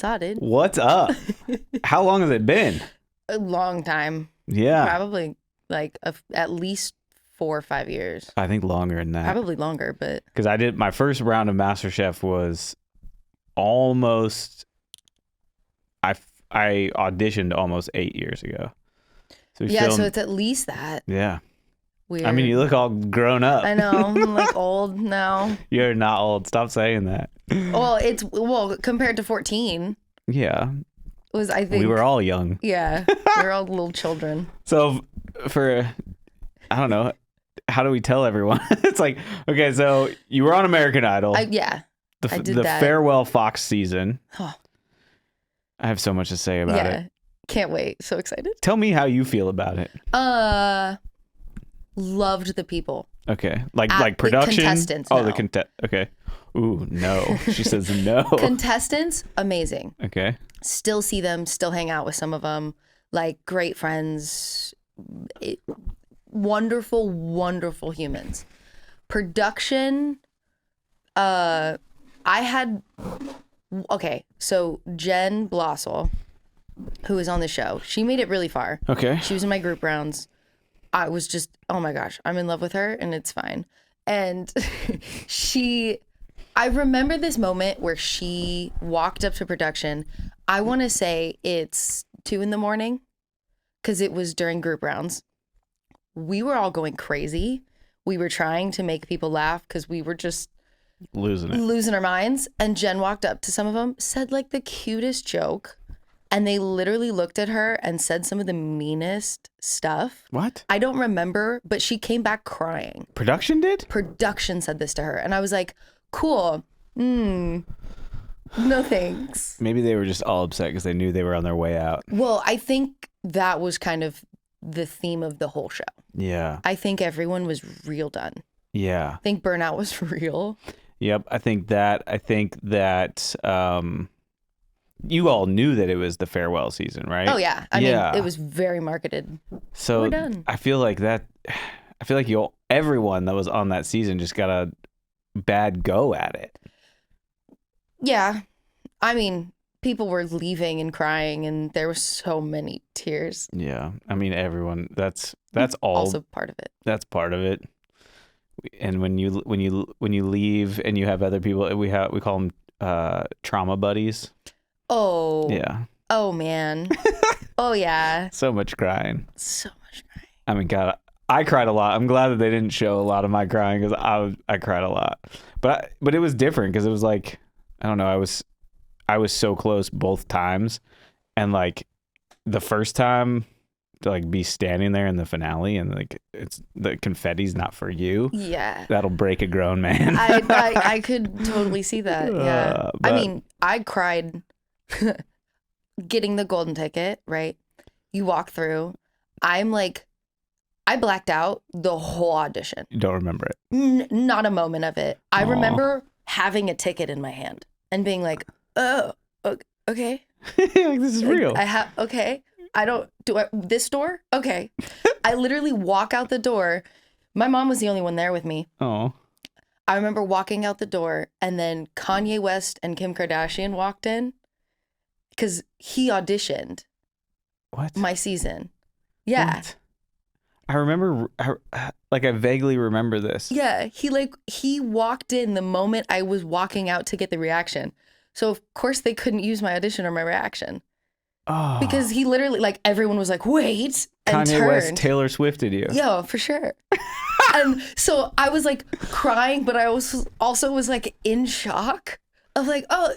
What's up, dude? What's up? How long has it been? A long time. Yeah. Probably like at least 4 or 5 years. I think longer than that. Probably longer, but. Because I did my first round of MasterChef was almost. I auditioned almost 8 years ago. So so it's at least that. Yeah. Weird. I mean, you look all grown up. I know. I'm like old now. You're not old. Stop saying that. Well, compared to 14. Yeah. Was I think we were all young. Yeah. We were all little children. So I don't know. How do we tell everyone? It's like, okay, so you were on American Idol. I did the that. farewell Fox season. Oh. I have so much to say about it. Can't wait. So excited. Tell me how you feel about it. Loved the people. Okay. Like production? The contestants. Oh, no. Okay. Ooh, no. She says no. Contestants, amazing. Okay. Still see them, still hang out with some of them. Like great friends. Wonderful, wonderful humans. Production, so Jen Blossel, who is on the show, she made it really far. Okay. She was in my group rounds. I was just, oh my gosh, I'm in love with her and it's fine. And I remember this moment where she walked up to production. I want to say it's 2 a.m. because it was during group rounds. We were all going crazy. We were trying to make people laugh because we were just losing our minds. And Jen walked up to some of them, said like the cutest joke. And they literally looked at her and said some of the meanest stuff. What? I don't remember, but she came back crying. Production did? Production said this to her. And I was like, cool. No thanks. Maybe they were just all upset because they knew they were on their way out. Well, I think that was kind of the theme of the whole show. Yeah. I think everyone was real done. Yeah. I think burnout was real. Yep. I think that you all knew that it was the farewell season, right? Oh yeah. I mean, it was very marketed. So we're done. I feel like everyone that was on that season just got a bad go at it. Yeah. I mean, people were leaving and crying and there were so many tears. Yeah. I mean, everyone, that's all. Also part of it. That's part of it. And when you leave and you have other people, we call them trauma buddies. Oh. Yeah. Oh man. Oh yeah. So much crying. So much crying. I mean, God, I cried a lot. I'm glad that they didn't show a lot of my crying because I cried a lot. But it was different because it was like, I don't know, I was so close both times, and like the first time to like be standing there in the finale and like it's the confetti's not for you. Yeah. That'll break a grown man. I could totally see that. Yeah. I mean, I cried getting the golden ticket, right? You walk through. I blacked out the whole audition. You don't remember it? Not a moment of it. I remember having a ticket in my hand and being like, oh, okay. Like, this is real. This door? Okay. I literally walk out the door. My mom was the only one there with me. Oh. I remember walking out the door and then Kanye West and Kim Kardashian walked in because he auditioned. What? My season. Yeah. What? I remember, I vaguely remember this. Yeah. He walked in the moment I was walking out to get the reaction. So of course they couldn't use my audition or my reaction. Oh. Because he literally, like, everyone was like, wait, and Kanye turned. West Taylor Swifted you. Yeah, for sure. And so I was like crying, but I also was like in shock of like, oh,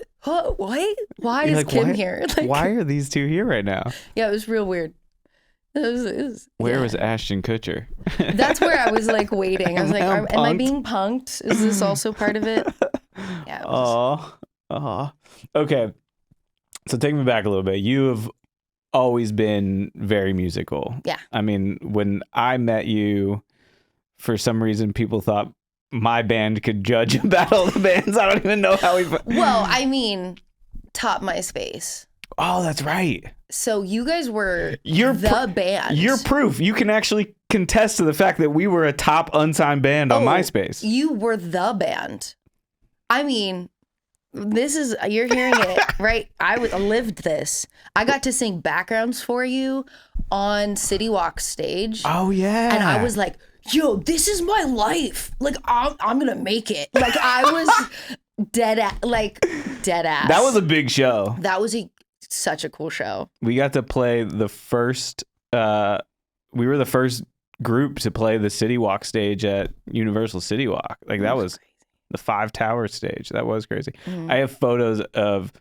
what? Why is like, Kim here? Like, why are these two here right now? Yeah, it was real weird. Where was Ashton Kutcher? That's where I was like waiting. I was like, am I being punked? Is this also part of it? Yeah. Oh. Okay. So take me back a little bit. You have always been very musical. Yeah. I mean, when I met you, for some reason, people thought my band could judge a battle of the bands. I don't even know how we... Well, I mean, top MySpace. Oh, that's right. So you guys were the band. You're proof. You can actually contest to the fact that we were a top unsigned band on MySpace. You were the band. I mean, You're hearing it, right? Lived this. I got to sing backgrounds for you on City Walk stage. Oh yeah. And I was like, yo, this is my life. Like, I'm gonna make it. Like, I was dead ass. That was a big show. That was such a cool show. We got to play the first, we were the first group to play the City Walk stage at Universal City Walk. Like, that was crazy. the 5 Tower stage. That was crazy. Mm. I have photos of,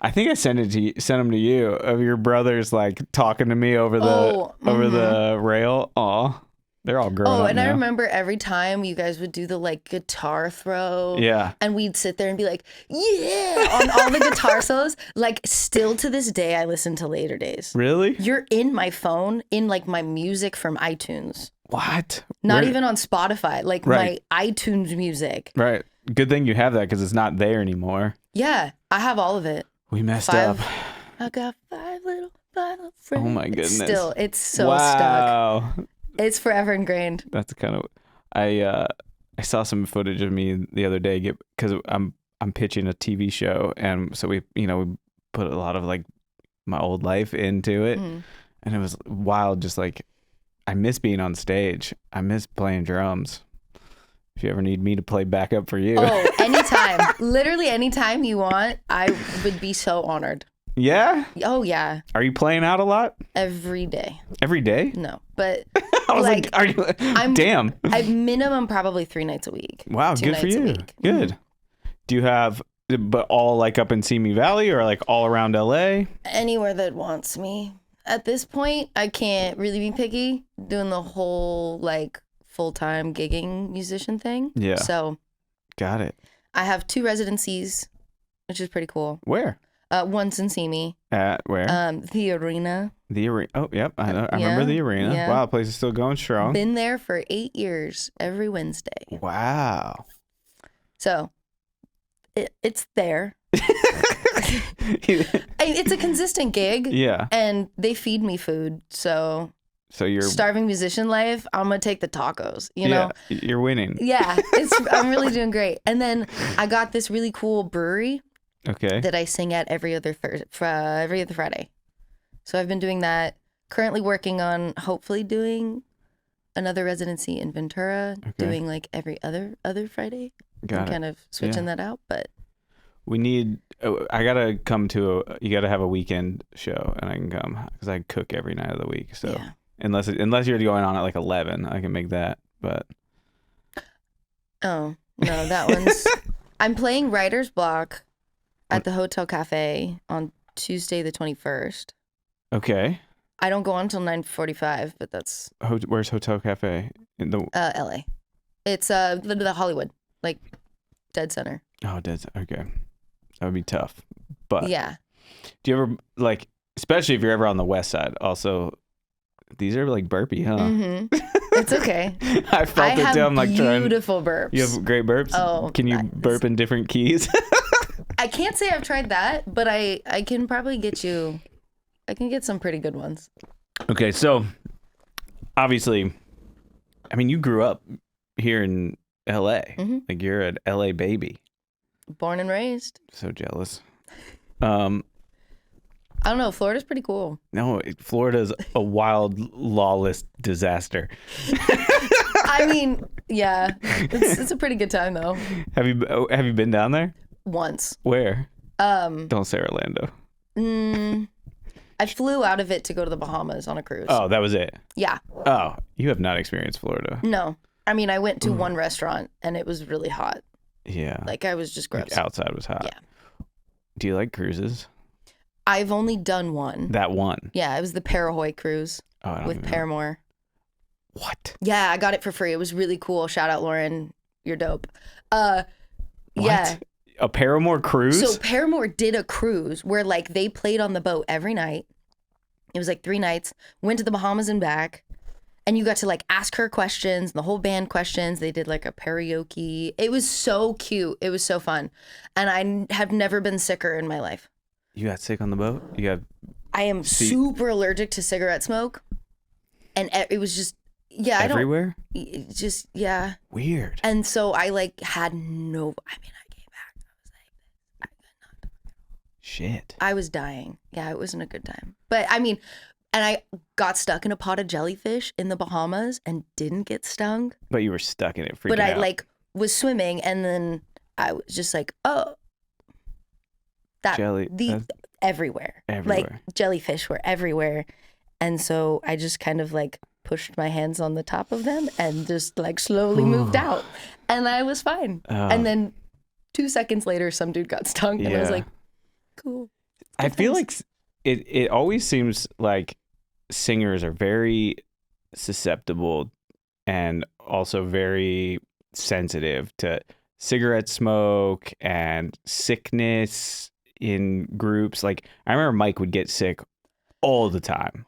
I think I sent them to you, of your brothers like talking to me over the rail. Aw, they're all grown up. Oh, and now. I remember every time you guys would do the like guitar throw. Yeah. And we'd sit there and be like, yeah, on all the guitar solos. Like, still to this day, I listen to Later Days. Really? You're in my phone, in like my music from iTunes. What? Not even on Spotify, like Right. my iTunes music. Right. Good thing you have that because it's not there anymore. Yeah, I have all of it. We messed up. I got 5 little friends. Oh my goodness. It's so wow. stuck. It's forever ingrained. That's kind of, I saw some footage of me the other day because I'm pitching a TV show, and so we put a lot of like my old life into it, and it was wild. Just like, I miss being on stage. I miss playing drums. If you ever need me to play backup for you. Oh, anytime. Literally anytime you want, I would be so honored. Yeah? Oh, yeah. Are you playing out a lot? Every day. Every day? No, but I was like, are you? Damn. I minimum probably 3 nights a week. Wow, 2 good for nights a you. week. Good. Do you have, but all like up in Simi Valley or like all around LA? Anywhere that wants me. At this point, I can't really be picky doing the whole like full-time gigging musician thing. Yeah. So got it. I have 2 residencies, which is pretty cool. Where? One's in Simi. At where? The Arena. The arena. Oh, yep. I know. I remember the arena. Yeah. Wow, the place is still going strong. Been there for 8 years every Wednesday. Wow. So it's there. It's a consistent gig. Yeah. And they feed me food. So you're starving musician life, I'm going to take the tacos, you know? Yeah, you're winning. Yeah. I'm really doing great. And then I got this really cool brewery. Okay. That I sing at every other Friday. So I've been doing that. Currently working on hopefully doing another residency in Ventura, doing like every other Friday. Got it. Kind of switching that out, but we need. I gotta come to you gotta have a weekend show, and I can come because I cook every night of the week. So yeah. unless you're going on at like 11, I can make that. But oh no, that one's. I'm playing writer's block at the Hotel Cafe on Tuesday the 21st. Okay. I don't go on until 9:45, but that's Where's Hotel Cafe? In the LA. It's the Hollywood, like dead center. Oh, dead. Okay, that would be tough. But yeah. Do you ever like, especially if you're ever on the west side? Also, these are like burpy, huh? Mm-hmm. It's okay. I felt it too. I'm like beautiful burps. You have great burps. Oh, can you burp in different keys? I can't say I've tried that, but I can probably get you. I can get some pretty good ones. Okay, so obviously, I mean, you grew up here in LA. Mm-hmm. Like, you're an LA baby. Born and raised. So jealous. I don't know. Florida's pretty cool. No, Florida's a wild, lawless disaster. I mean, yeah, it's a pretty good time though. Have you been down there? Once. Where? Don't say Orlando. I flew out of it to go to the Bahamas on a cruise. Oh, that was it? Yeah. Oh, you have not experienced Florida. No. I mean, I went to one restaurant and it was really hot. Yeah. Like, I was just gross. Like, outside was hot. Yeah. Do you like cruises? I've only done one. That one? Yeah, it was the Parahoy cruise with Paramore. What? Yeah, I got it for free. It was really cool. Shout out, Lauren. You're dope. What? Yeah. A Paramore cruise? So Paramore did a cruise where like they played on the boat every night. It was like 3 nights. Went to the Bahamas and back. And you got to like ask her questions, the whole band questions. They did like a karaoke. It was so cute. It was so fun. And I have never been sicker in my life. You got sick on the boat? I am super allergic to cigarette smoke. And it was just, yeah. Everywhere? Yeah. Weird. And so I like had no, I mean, I came back. I was like, Shit. I was dying. Yeah, it wasn't a good time. But I mean, and I got stuck in a pot of jellyfish in the Bahamas and didn't get stung. But you were stuck in it, freaking But I out. like was swimming and then I was just like, oh, everywhere. Like jellyfish were everywhere. And so I just kind of like pushed my hands on the top of them and just like slowly moved out. And I was fine. And then 2 seconds later, some dude got stung and I was like, cool. I feel like it always seems like singers are very susceptible and also very sensitive to cigarette smoke and sickness in groups. Like I remember Mike would get sick all the time.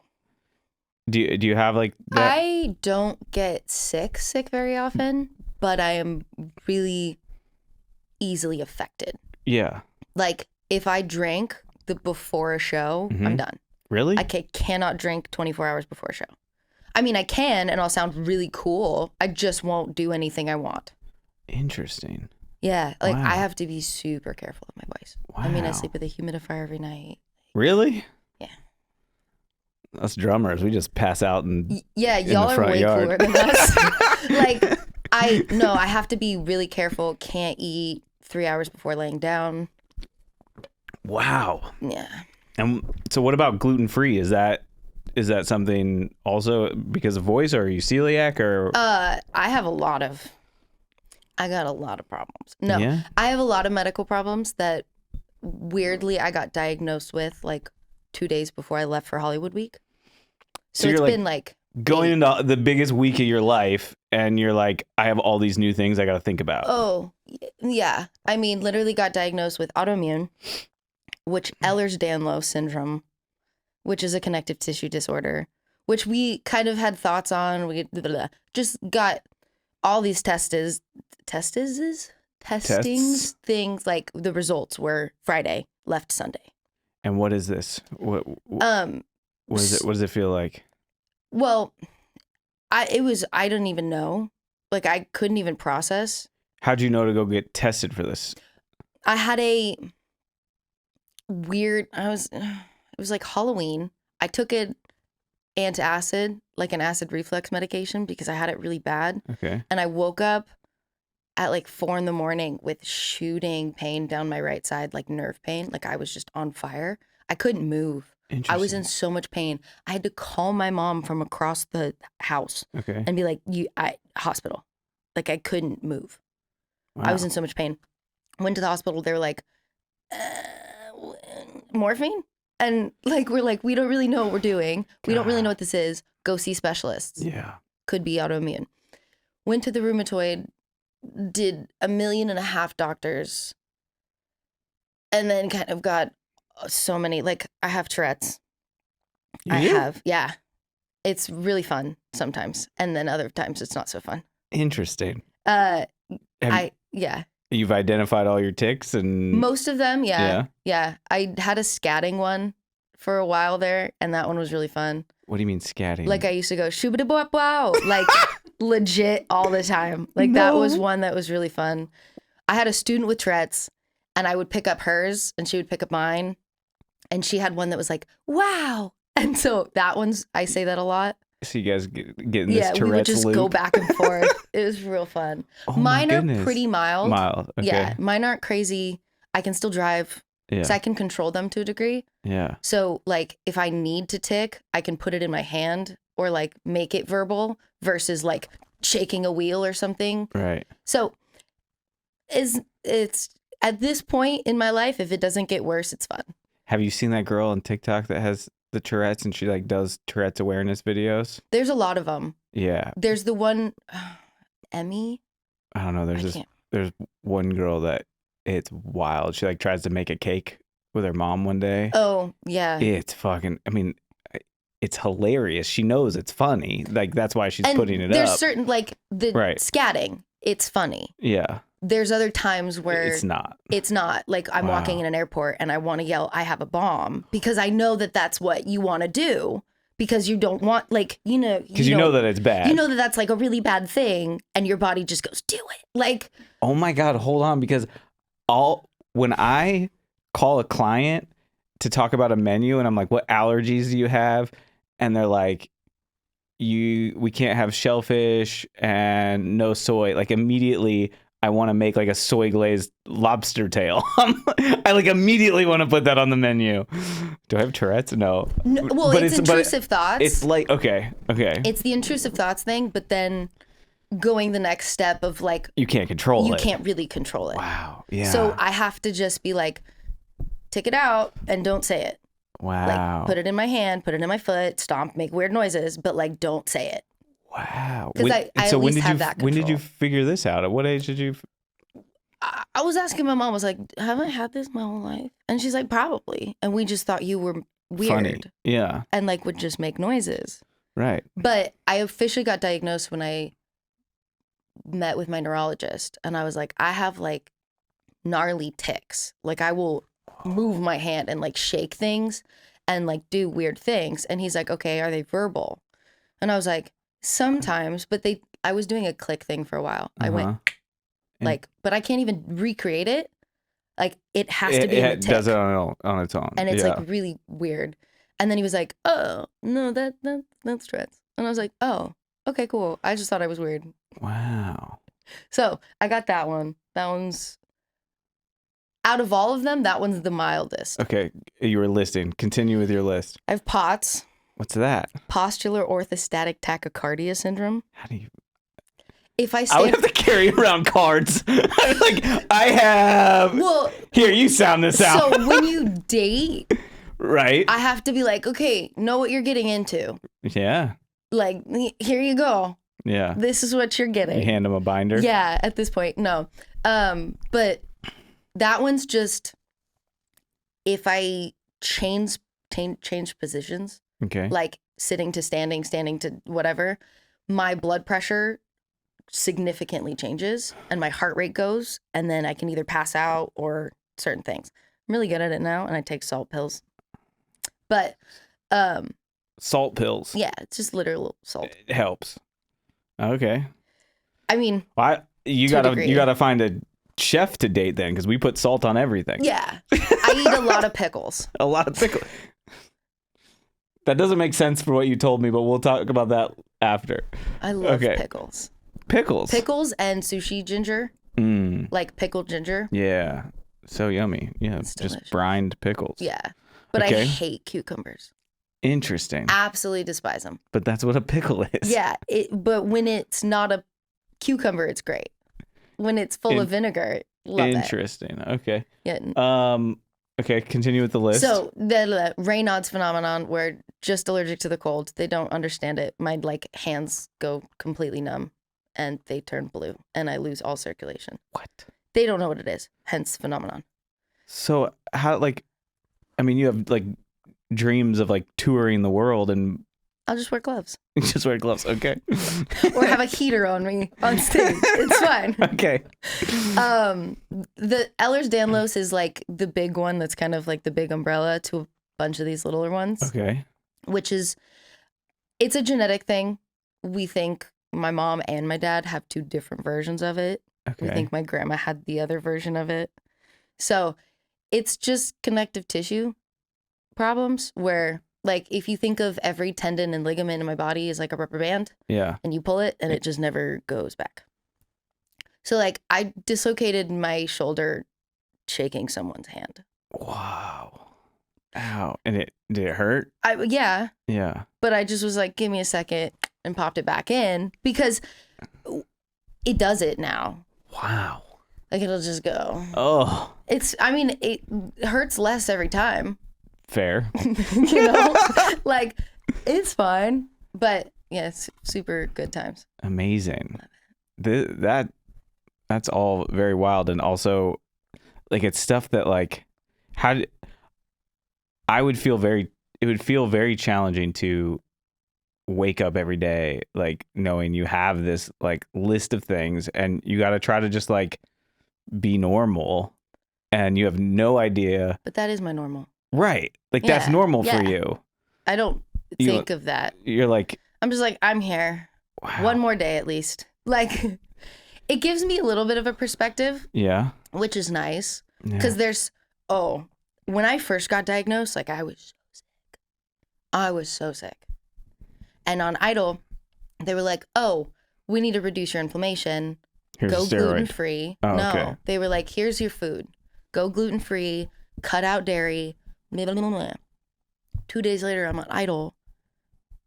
Do you have like that? I don't get sick very often, but I am really easily affected. Yeah. Like if I drink before a show, I'm done. Really? I cannot drink 24 hours before a show. I mean, I can, and I'll sound really cool. I just won't do anything I want. Interesting. Yeah, like Wow. I have to be super careful of my voice. Wow. I mean, I sleep with a humidifier every night. Really? Yeah. Us drummers, we just pass out and y'all are way cooler than us. Like, I have to be really careful. Can't eat 3 hours before laying down. Wow. Yeah. And so what about gluten-free? Is that something also because of voice, or are you celiac, or? I got a lot of problems. No, Yeah? I have a lot of medical problems that weirdly I got diagnosed with like 2 days before I left for Hollywood Week. So it's been like going into the biggest week of your life and you're like, I have all these new things I got to think about. Oh, yeah. I mean, literally got diagnosed with autoimmune, which Ehlers-Danlos syndrome, which is a connective tissue disorder, which we kind of had thoughts on. We just got all these testings, things like the results were Friday, left Sunday. And what is this? What is it? What does it feel like? Well, I don't even know. Like I couldn't even process. How'd you know to go get tested for this? I had a weird, it was like Halloween. I took an antacid, like an acid reflux medication because I had it really bad. Okay. And I woke up at like 4 a.m. with shooting pain down my right side, like nerve pain. Like I was just on fire. I couldn't move. I was in so much pain. I had to call my mom from across the house and be like, hospital. Like I couldn't move. Wow. I was in so much pain. Went to the hospital. They were like, morphine? And like, we're like, we don't really know what we're doing. We don't really know what this is. Go see specialists. Yeah. Could be autoimmune. Went to the rheumatoid, did 1.5 million doctors, and then kind of got so many, like I have Tourette's. Yeah. It's really fun sometimes. And then other times it's not so fun. Interesting. You've identified all your tics and most of them, yeah. I had a scatting one for a while there, and that one was really fun. What do you mean scatting? Like I used to go shooba bop wow, like legit all the time. Like that was one that was really fun. I had a student with Tourette's, and I would pick up hers, and she would pick up mine, and she had one that was like wow, and so that one's I say that a lot. So you guys getting this Tourette's we would just loop? go back and forth. It was real fun. Mine are pretty mild. Okay. Yeah, mine aren't crazy. I can still drive. Yeah. So I can control them to a degree. Yeah. So like if I need to tick, I can put it in my hand or like make it verbal versus like shaking a wheel or something. Right. So it's at this point in my life, if it doesn't get worse, it's fun. Have you seen that girl on TikTok that has the Tourette's and she like does Tourette's awareness videos? There's a lot of them. Yeah. There's the one, Emmy. I don't know. There's one girl that it's wild. She like tries to make a cake with her mom one day. Oh yeah. It's fucking. I mean, it's hilarious. She knows it's funny. Like that's why she's putting it there's up. There's certain like the scatting. It's funny. Yeah. There's other times where it's not. It's not. Like I'm walking in an airport and I want to yell, I have a bomb, because I know that that's what you want to do, because you don't want like, because you know that it's bad. You know that that's like a really bad thing, and your body just goes, do it. Like, oh my God, hold on, because when I call a client to talk about a menu, and I'm like, what allergies do you have? And they're like, we can't have shellfish and no soy. Like immediately I want to make like a soy glazed lobster tail. I like immediately want to put that on the menu. Do I have Tourette's? No. Well, it's intrusive thoughts. It's like, okay. It's the intrusive thoughts thing, but then going the next step of like, you can't control it. You can't really control it. Wow. Yeah. So I have to just be like, take it out and don't say it. Wow. Like, put it in my hand, put it in my foot, stomp, make weird noises, but like, don't say it. Wow. Because I at least have that control. When did you figure this out? At what age did you? I was asking my mom, I was like, have I had this my whole life? And she's like, probably. And we just thought you were weird. Funny. Yeah. And like would just make noises. Right. But I officially got diagnosed when I met with my neurologist. And I was like, I have like gnarly tics. Like I will move my hand and like shake things and like do weird things. And he's like, okay, are they verbal? And I was like, sometimes, but I was doing a click thing for a while. I went like, but I can't even recreate it. Like it has to be in the tick. It does it on its own. And it's like really weird. And then he was like, oh, no, that's Tourette's. And I was like, oh, okay, cool. I just thought I was weird. Wow. So I got that one. That one's, out of all of them, that one's the mildest. Okay, you were listing. Continue with your list. I have POTS. What's that? Postular orthostatic tachycardia syndrome. How do you? If I would have to carry around cards. Like I have. Well, here, you sound this out. So when you date, right? I have to be like, okay, know what you're getting into. Yeah. Like, here you go. Yeah. This is what you're getting. You hand them a binder. Yeah. At this point, no. But that one's just if I change positions. Okay. Like sitting to standing, standing to whatever, my blood pressure significantly changes and my heart rate goes, and then I can either pass out or certain things. I'm really good at it now, and I take salt pills. But salt pills. Yeah, it's just literal salt. It helps. Okay. I mean, you gotta find a chef to date then, because we put salt on everything. Yeah, I eat a lot of pickles. A lot of pickles. That doesn't make sense for what you told me, but we'll talk about that after. I love pickles. Pickles and sushi ginger. Like pickled ginger. Yeah. So yummy. Yeah. Just brined pickles. Yeah. But I hate cucumbers. Interesting. Absolutely despise them. But that's what a pickle is. Yeah. But when it's not a cucumber, it's great. When it's full of vinegar, love it. Interesting. Okay. Yeah. Okay, continue with the list. So the Raynaud's phenomenon, where just allergic to the cold, they don't understand it. My like hands go completely numb and they turn blue and I lose all circulation. What? They don't know what it is. Hence phenomenon. So how you have like dreams of like touring the world and I'll just wear gloves. Just wear gloves, okay. Or have a heater on me on stage. It's fine. Okay. The Ehlers-Danlos is like the big one that's kind of like the big umbrella to a bunch of these littler ones. Okay. Which is, it's a genetic thing. We think my mom and my dad have two different versions of it. Okay. We think my grandma had the other version of it. So it's just connective tissue problems where, like, if you think of every tendon and ligament in my body is like a rubber band. Yeah. And you pull it and it just never goes back. So, like, I dislocated my shoulder shaking someone's hand. Wow. Ow. And did it hurt? Yeah. Yeah. But I just was like, give me a second and popped it back in because it does it now. Wow. Like, it'll just go. Oh. It hurts less every time. Fair. You know? Like, it's fine. But, yeah, it's super good times. Amazing. That's all very wild. And also, like, it's stuff that, like, it would feel very challenging to wake up every day, like, knowing you have this, like, list of things and you got to try to just, like, be normal and you have no idea. But that is my normal. Right. Like, that's normal for you. I don't think of that. You're like, I'm just like, I'm here. Wow. One more day at least. Like, it gives me a little bit of a perspective. Yeah. Which is nice. Because there's, when I first got diagnosed, like I was so sick. I was so sick. And on Idol, they were like, oh, we need to reduce your inflammation. Here's Go a steroid. gluten-free. Oh, no, okay. they were like, here's your food. Go gluten-free, cut out dairy. Blah, blah, blah, blah. 2 days later, I'm on Idol.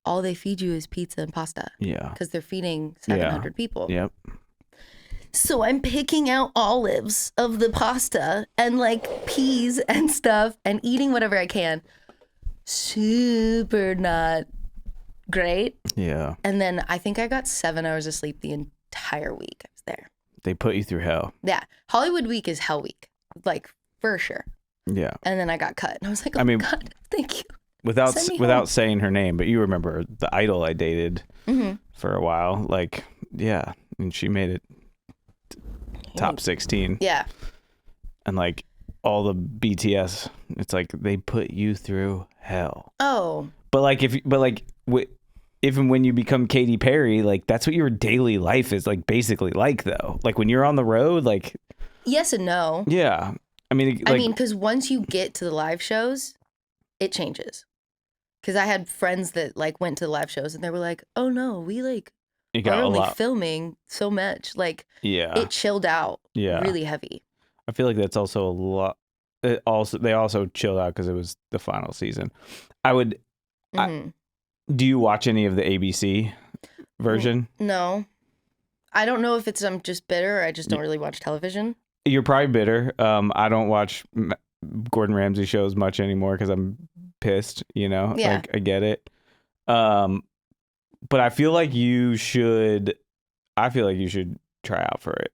All they feed you is pizza and pasta. Yeah. Because they're feeding 700 people. Yep. So I'm picking out olives of the pasta and like peas and stuff and eating whatever I can. Super not great. Yeah. And then I think I got 7 hours of sleep the entire week I was there. They put you through hell. Yeah. Hollywood week is hell week. Like for sure. Yeah. And then I got cut. And I was like, oh I mean, my God, thank you. Without Send me without home. saying her name, but you remember the idol I dated for a while. Like, yeah. And she made it top 16. Yeah. And like all the BTS, it's like they put you through hell. Oh. But like even when you become Katy Perry, like that's what your daily life is like basically like though. Like when you're on the road, like Yes and no. yeah. I mean, like, because once you get to the live shows, it changes. Because I had friends that like went to the live shows and they were like, "Oh no, we like you are got a only lot. filming so much." Like, Yeah. it chilled out. Yeah. Really heavy. I feel like that's also a lot. They also chilled out because it was the final season. Do you watch any of the ABC version? No, I don't know if it's I'm just bitter or I just don't really watch television. You're probably bitter. I don't watch Gordon Ramsay shows much anymore because I'm pissed. You know, Yeah. like I get it. But I feel like you should. I feel like you should try out for it.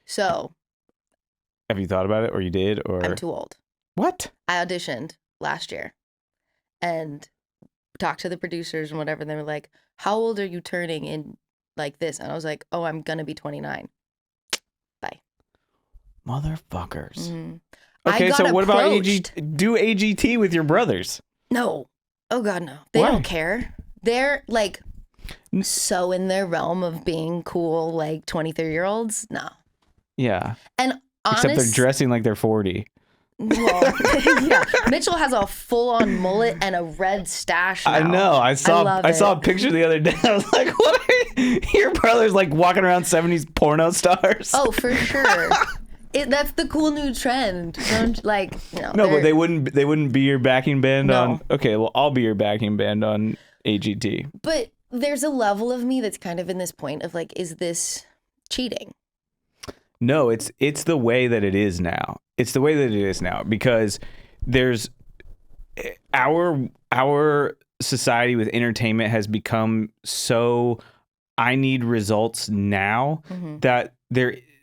So Have you thought about it, or you did, or I'm too old. what? I auditioned last year and talked to the producers and whatever. And they were like, "How old are you turning in like this?" And I was like, "Oh, I'm gonna be 29." Bye. Motherfuckers. Mm-hmm. Okay, so what about approached. do AGT with your brothers? No. Oh God, no. They Why? don't care. They're like so in their realm of being cool, like 23-year-olds. No. Yeah. And Except they're dressing like thare 40. Well, yeah. Mitchell has a full-on mullet and a red stash now. I know. I saw love a picture the other day. I was like, what are your brothers like walking around 70s porno stars? Oh, for sure. That's the cool new trend. Don't like No, but they wouldn't be your backing band No. on. Okay, well, I'll be your backing band on AGT. But there's a level of me that's kind of in this point of like, is this cheating? No, it's the way that it is now. It's the way that it is now because there's our society with entertainment has become so I need results now that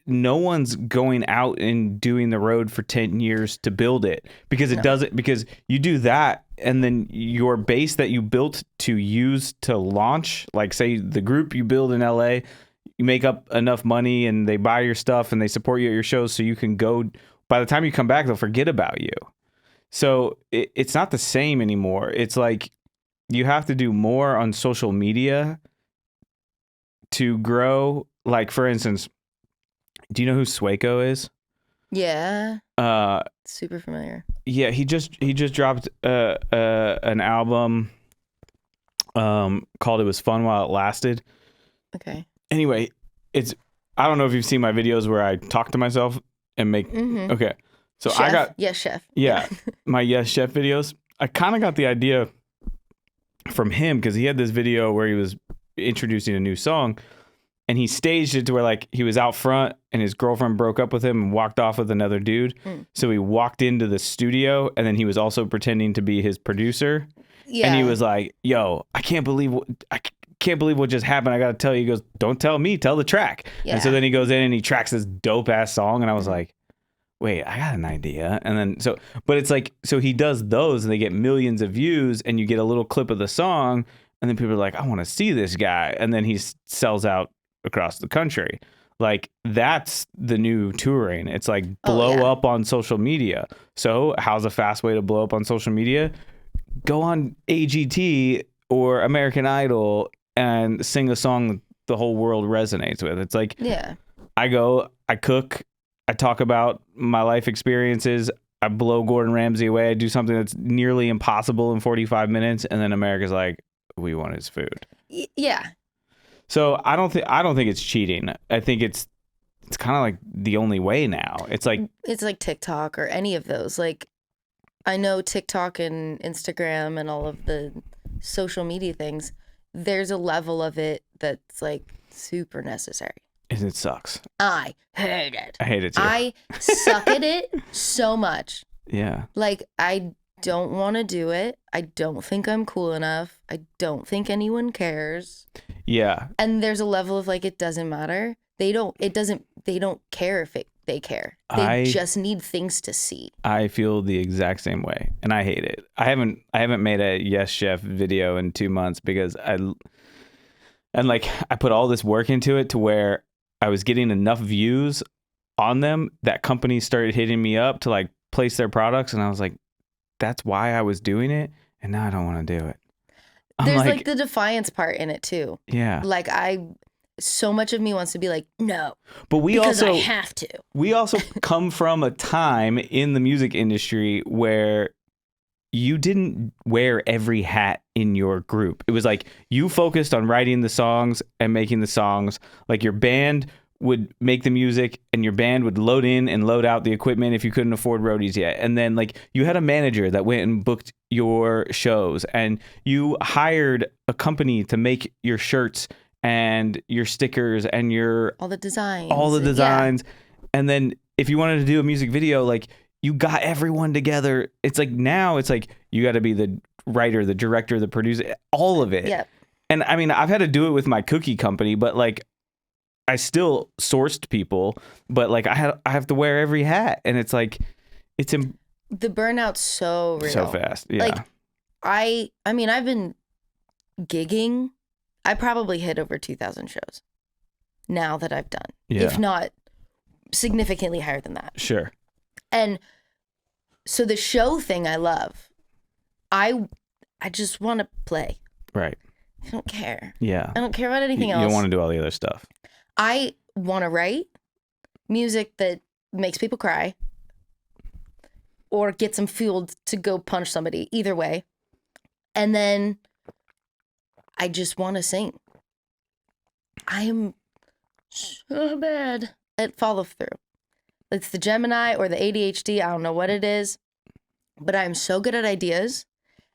no one's going out and doing the road for 10 years to build it because it doesn't, because you do that and then your base that you built to use to launch, like say the group you build in LA, you make up enough money and they buy your stuff and they support you at your shows so you can go. By the time you come back, they'll forget about you. So it's not the same anymore. It's like you have to do more on social media to grow. Like, for instance, do you know who Swaco is? Yeah. Super familiar. Yeah, he just dropped an album called It Was Fun While It Lasted. Okay. Anyway, I don't know if you've seen my videos where I talk to myself and make okay. So Chef. I got Yes, chef. yeah, my Yes Chef videos. I kind of got the idea from him because he had this video where he was introducing a new song and he staged it to where like he was out front and his girlfriend broke up with him and walked off with another dude. So he walked into the studio and then he was also pretending to be his producer. Yeah. And he was like, "Yo, I can't believe what just happened. I got to tell you." He goes, "Don't tell me, tell the track." Yeah. And so then he goes in and he tracks this dope ass song. And I was like, wait, I got an idea. And then but it's like, so he does those and they get millions of views and you get a little clip of the song. And then people are like, I want to see this guy. And then he sells out across the country. Like that's the new touring. It's like blow up on social media. So how's a fast way to blow up on social media? Go on AGT or American Idol and sing a song the whole world resonates with. It's like, yeah. I go, I cook, I talk about my life experiences. I blow Gordon Ramsay away. I do something that's nearly impossible in 45 minutes, and then America's like, we want his food. Yeah. So I don't think it's cheating. I think it's kind of like the only way now. It's like TikTok or any of those. Like, I know TikTok and Instagram and all of the social media things, there's a level of it that's like super necessary. And it sucks. I hate it. I hate it too. I suck at it so much. Yeah. Like, I don't want to do it. I don't think I'm cool enough. I don't think anyone cares. Yeah. And there's a level of like, it doesn't matter. They don't care if they care. They just need things to see. I feel the exact same way, and I hate it. I haven't made a Yes Chef video in 2 months because I put all this work into it to where I was getting enough views on them that companies started hitting me up to like place their products, and I was like, that's why I was doing it, and now I don't want to do it. There's like the defiance part in it too. Yeah. Like, so much of me wants to be like, no, but because I have to. We also come from a time in the music industry where you didn't wear every hat in your group. It was like you focused on writing the songs and making the songs. Like, your band would make the music and your band would load in and load out the equipment if you couldn't afford roadies yet. And then like you had a manager that went and booked your shows, and you hired a company to make your shirts and your stickers and all the designs. Yeah. And then if you wanted to do a music video, like, you got everyone together. It's like now it's like you got to be the writer, the director, the producer, all of it. Yeah. And I mean, I've had to do it with my cookie company, but like I still sourced people, but like I have to wear every hat, and it's like the burnout's so real. So fast. Yeah. Like, I mean, I've been gigging. I probably hit over 2,000 shows now that I've done, if not significantly higher than that. Sure. And so the show thing I love. I just want to play. Right. I don't care. Yeah. I don't care about anything else. You don't want to do all the other stuff. I want to write music that makes people cry or gets them fueled to go punch somebody, either way. And then I just want to sing. I am so bad at follow through. It's the Gemini or the ADHD. I don't know what it is, but I'm so good at ideas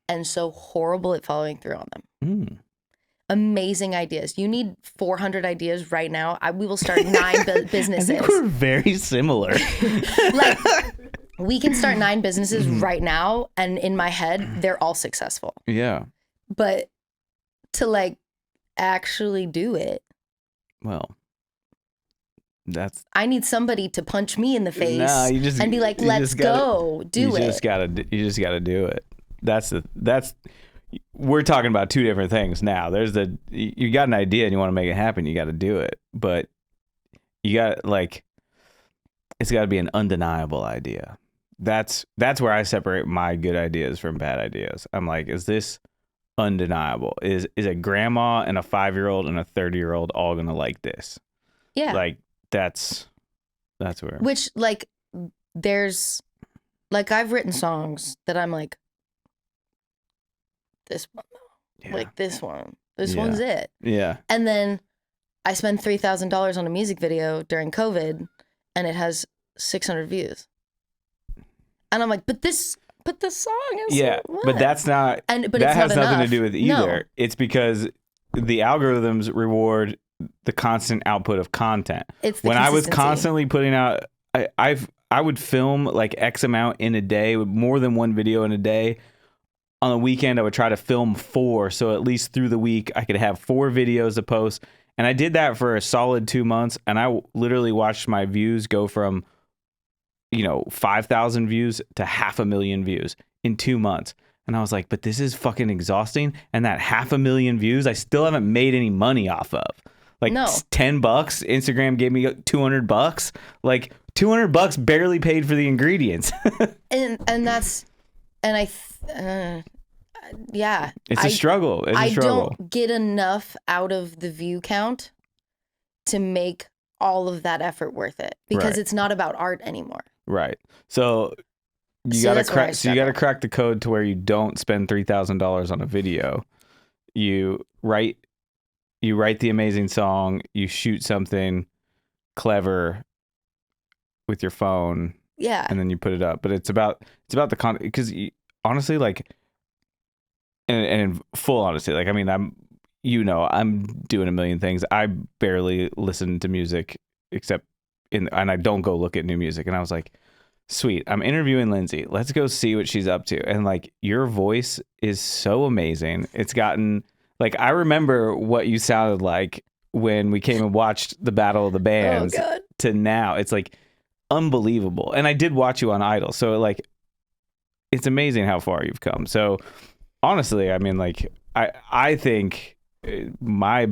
and so horrible at following through on them. Mm. Amazing ideas. You need 400 ideas right now. We will start 9 businesses. I think we're very similar. Like, we can start 9 businesses right now, and in my head, they're all successful. Yeah. But to like actually do it, well, I need somebody to punch me in the face and be like, let's go, do it. You just gotta do it. We're talking about 2 different things now. There's you got an idea and you want to make it happen, you got to do it. But you got it's got to be an undeniable idea. That's where I separate my good ideas from bad ideas. I'm like, is this undeniable? Is a grandma and a 5-year-old and a 30-year-old all gonna like this? Yeah. Like, that's where. Which, like, there's, like, I've written songs that I'm like, this one, like this one, one's it. Yeah. And then I spend $3,000 on a music video during COVID, and it has 600 views. And I'm like, but the song is but that's not. But that has nothing to do with either. No. It's because the algorithms reward the constant output of content. When I was constantly putting out, I would film like X amount in a day, more than one video in a day. On the weekend, I would try to film 4, so at least through the week I could have 4 videos to post. And I did that for a solid 2 months, and I literally watched my views go from 5,000 views to 500,000 views in 2 months. And I was like, but this is fucking exhausting. And that 500,000 views, I still haven't made any money off of. Like, no. $10. Instagram gave me $200. Like, $200 barely paid for the ingredients. and that's, and it's a struggle. I don't get enough out of the view count to make all of that effort worth it, because it's not about art anymore. Right. So So that's where I So you got to struggle. crack the code to where you don't spend $3,000 on a video. You write the amazing song. You shoot something clever with your phone, Yeah. and then you put it up. But it's about the content, because honestly, like, and in full honesty, like, I mean, I'm doing a million things. I barely listen to music except and I don't go look at new music. And I was like, sweet, I'm interviewing Lynnzee. Let's go see what she's up to. And like, your voice is so amazing. It's gotten like, I remember what you sounded like when we came and watched the Battle of the Bands God. to now. It's like unbelievable. And I did watch you on Idol. So like, it's amazing how far you've come. So honestly, I mean, like, I think my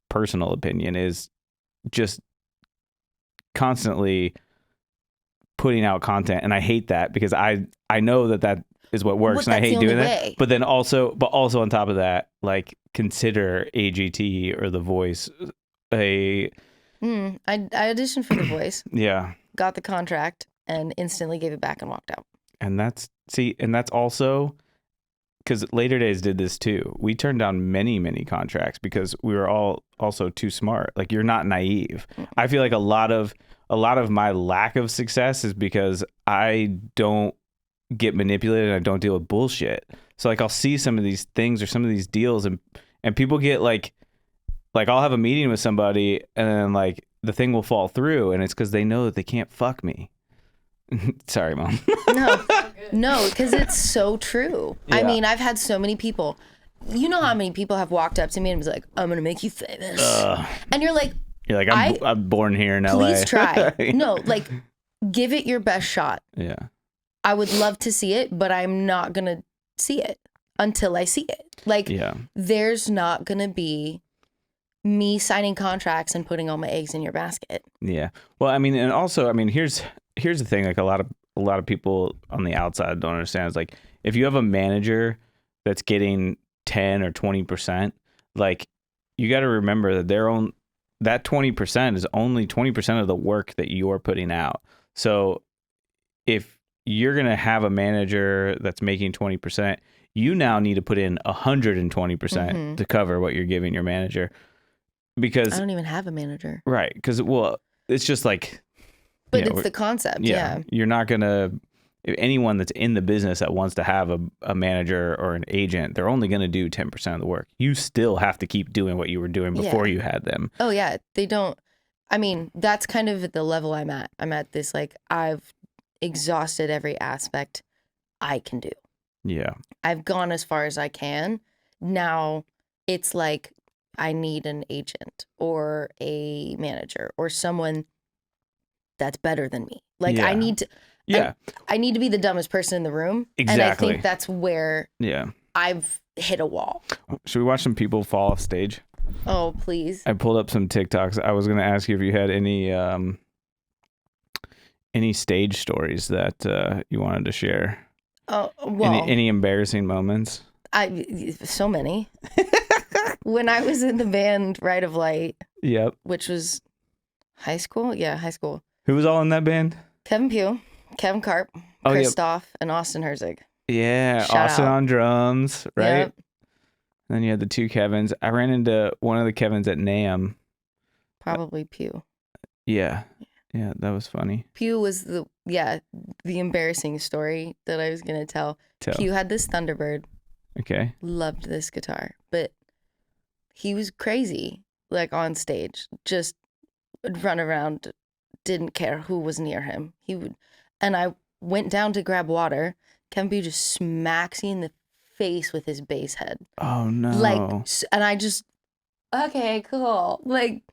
personal opinion is just constantly putting out content, and I hate that because I know that is what works, and I hate doing that. But then also on top of that, like, consider AGT or The Voice I auditioned for The Voice. Yeah. Got the contract and instantly gave it back and walked out. And that's also because Later Days did this too. We turned down many, many contracts because we were all also too smart. Like, you're not naive. I feel like a lot of my lack of success is because I don't get manipulated and I don't deal with bullshit. So like, I'll see some of these things or some of these deals and people get like I'll have a meeting with somebody and then like the thing will fall through, and it's because they know that they can't fuck me. Sorry, Mom. No, because it's so true. Yeah. I mean, I've had so many people. You know how many people have walked up to me and was like, "I'm gonna make you famous," and you're like, I'm born here in LA. Please try. No, like, give it your best shot. Yeah. I would love to see it, but I'm not gonna see it until I see it. Like, there's not gonna be me signing contracts and putting all my eggs in your basket. Yeah. Well, I mean, and also, I mean, here's the thing. Like, a lot of people on the outside don't understand. It's like, if you have a manager that's getting 10 or 20%, like, you got to remember that that 20% is only 20% of the work that you're putting out. So if you're going to have a manager that's making 20%, you now need to put in 120% to cover what you're giving your manager. Because I don't even have a manager. Right. Because, well, it's just like, but it's the concept. Yeah. You're not going to, anyone that's in the business that wants to have a manager or an agent, they're only going to do 10% of the work. You still have to keep doing what you were doing before you had them. Oh, yeah. They don't. I mean, that's kind of at the level I'm at. I'm at this, like, I've exhausted every aspect I can do. Yeah. I've gone as far as I can. Now it's like, I need an agent or a manager or someone that's better than me. Like, I need to. Yeah. I need to be the dumbest person in the room. Exactly. And I think that's where I've hit a wall. Should we watch some people fall off stage? Oh, please. I pulled up some TikToks. I was going to ask you if you had any stage stories that you wanted to share. Oh, well. Any embarrassing moments? So many. When I was in the band Ride of Light. Yep. Which was high school? Yeah, high school. Who was all in that band? Kevin Pugh, Kevin Karp, Christoph, and Austin Herzig. Yeah, Shout Austin out. On drums, right? Yep. And then you had the two Kevins. I ran into one of the Kevins at NAMM. Probably Pugh. Yeah. Yeah, that was funny. Pugh was the embarrassing story that I was going to tell. Pugh had this Thunderbird. Okay. Loved this guitar, but he was crazy, like, on stage. Just would run around, didn't care who was near him. He would, and I went down to grab water. Kevin Pugh just smacks me in the face with his bass head. Oh no! Like, and I just, okay, cool. Like,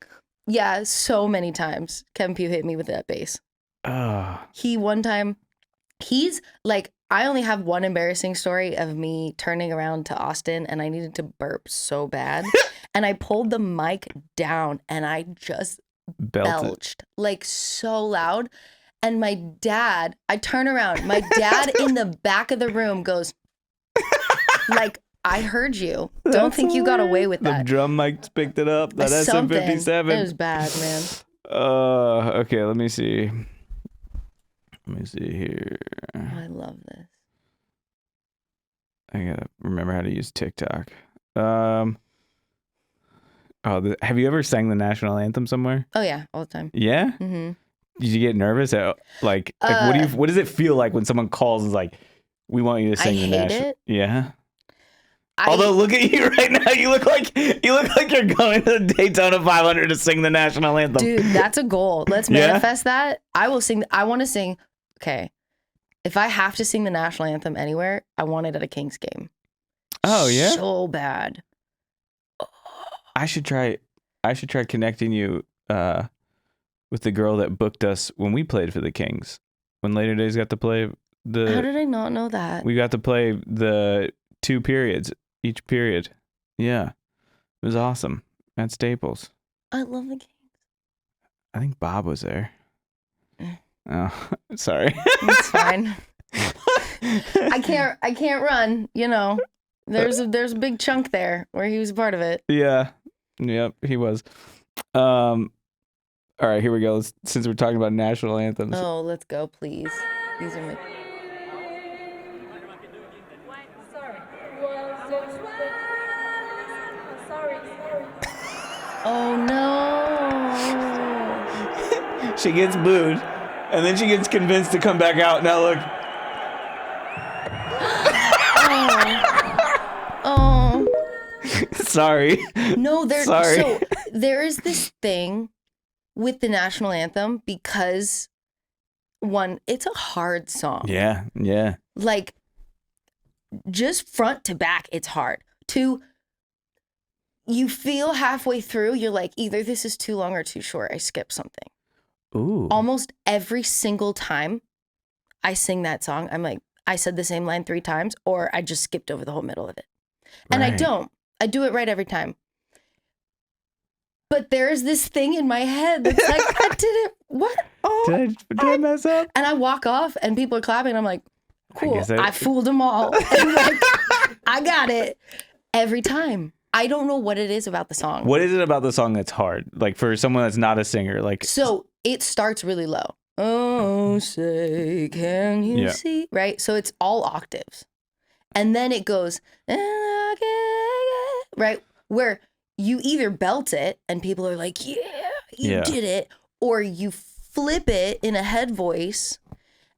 yeah, so many times Kevin Pugh hit me with that bass. One time, he's like, I only have one embarrassing story of me turning around to Austin and I needed to burp so bad. And I pulled the mic down and I just belched like so loud. And my dad, I turn around, my dad in the back of the room goes, like, I heard you. Don't think you got away with that. The drum mic picked it up. That SM57. It was bad, man. Okay, let me see. Let me see here. I love this. I gotta remember how to use TikTok. Have you ever sang the national anthem somewhere? Oh yeah, all the time. Yeah. Mm-hmm. Did you get nervous? Like what does it feel like when someone calls and is like, we want you to sing the national? It. Yeah. Although look at you right now, you look like you're going to the Daytona 500 to sing the national anthem. Dude, that's a goal. Let's manifest that. I will sing. I want to sing. Okay, if I have to sing the national anthem anywhere, I want it at a Kings game. Oh yeah, so bad. I should try connecting you with the girl that booked us when we played for the Kings. When Later Days got to play How did I not know that? We got to play the 2 periods. Each period. Yeah. It was awesome. At Staples. I love the Kings. I think Bob was there. Oh, sorry. It's fine. I can't run, you know. There's a big chunk there where he was a part of it. Yeah. Yep, he was. All right, here we go. Since we're talking about national anthems. Oh, let's go, please. These are my Oh no. She gets booed, and then she gets convinced to come back out. Now look. Oh. Sorry. No, Sorry. So there is this thing with the national anthem because it's a hard song. Yeah. Yeah. Like just front to back, it's hard. 2, you feel halfway through, you're like, either this is too long or too short. I skip something. Ooh. Almost every single time I sing that song, I'm like, I said the same line 3 times, or I just skipped over the whole middle of it. And I don't. I do it right every time. But there's this thing in my head that's like, I didn't, what? Oh, did I mess up? And I walk off and people are clapping. And I'm like, cool, I fooled them all. And like, I got it every time. I don't know what it is about the song. What is it about the song that's hard? Like for someone that's not a singer, like. So it starts really low. Oh, say, can you see? Right? So it's all octaves. And then it goes, right? Where you either belt it and people are like, yeah, you did it. Or you flip it in a head voice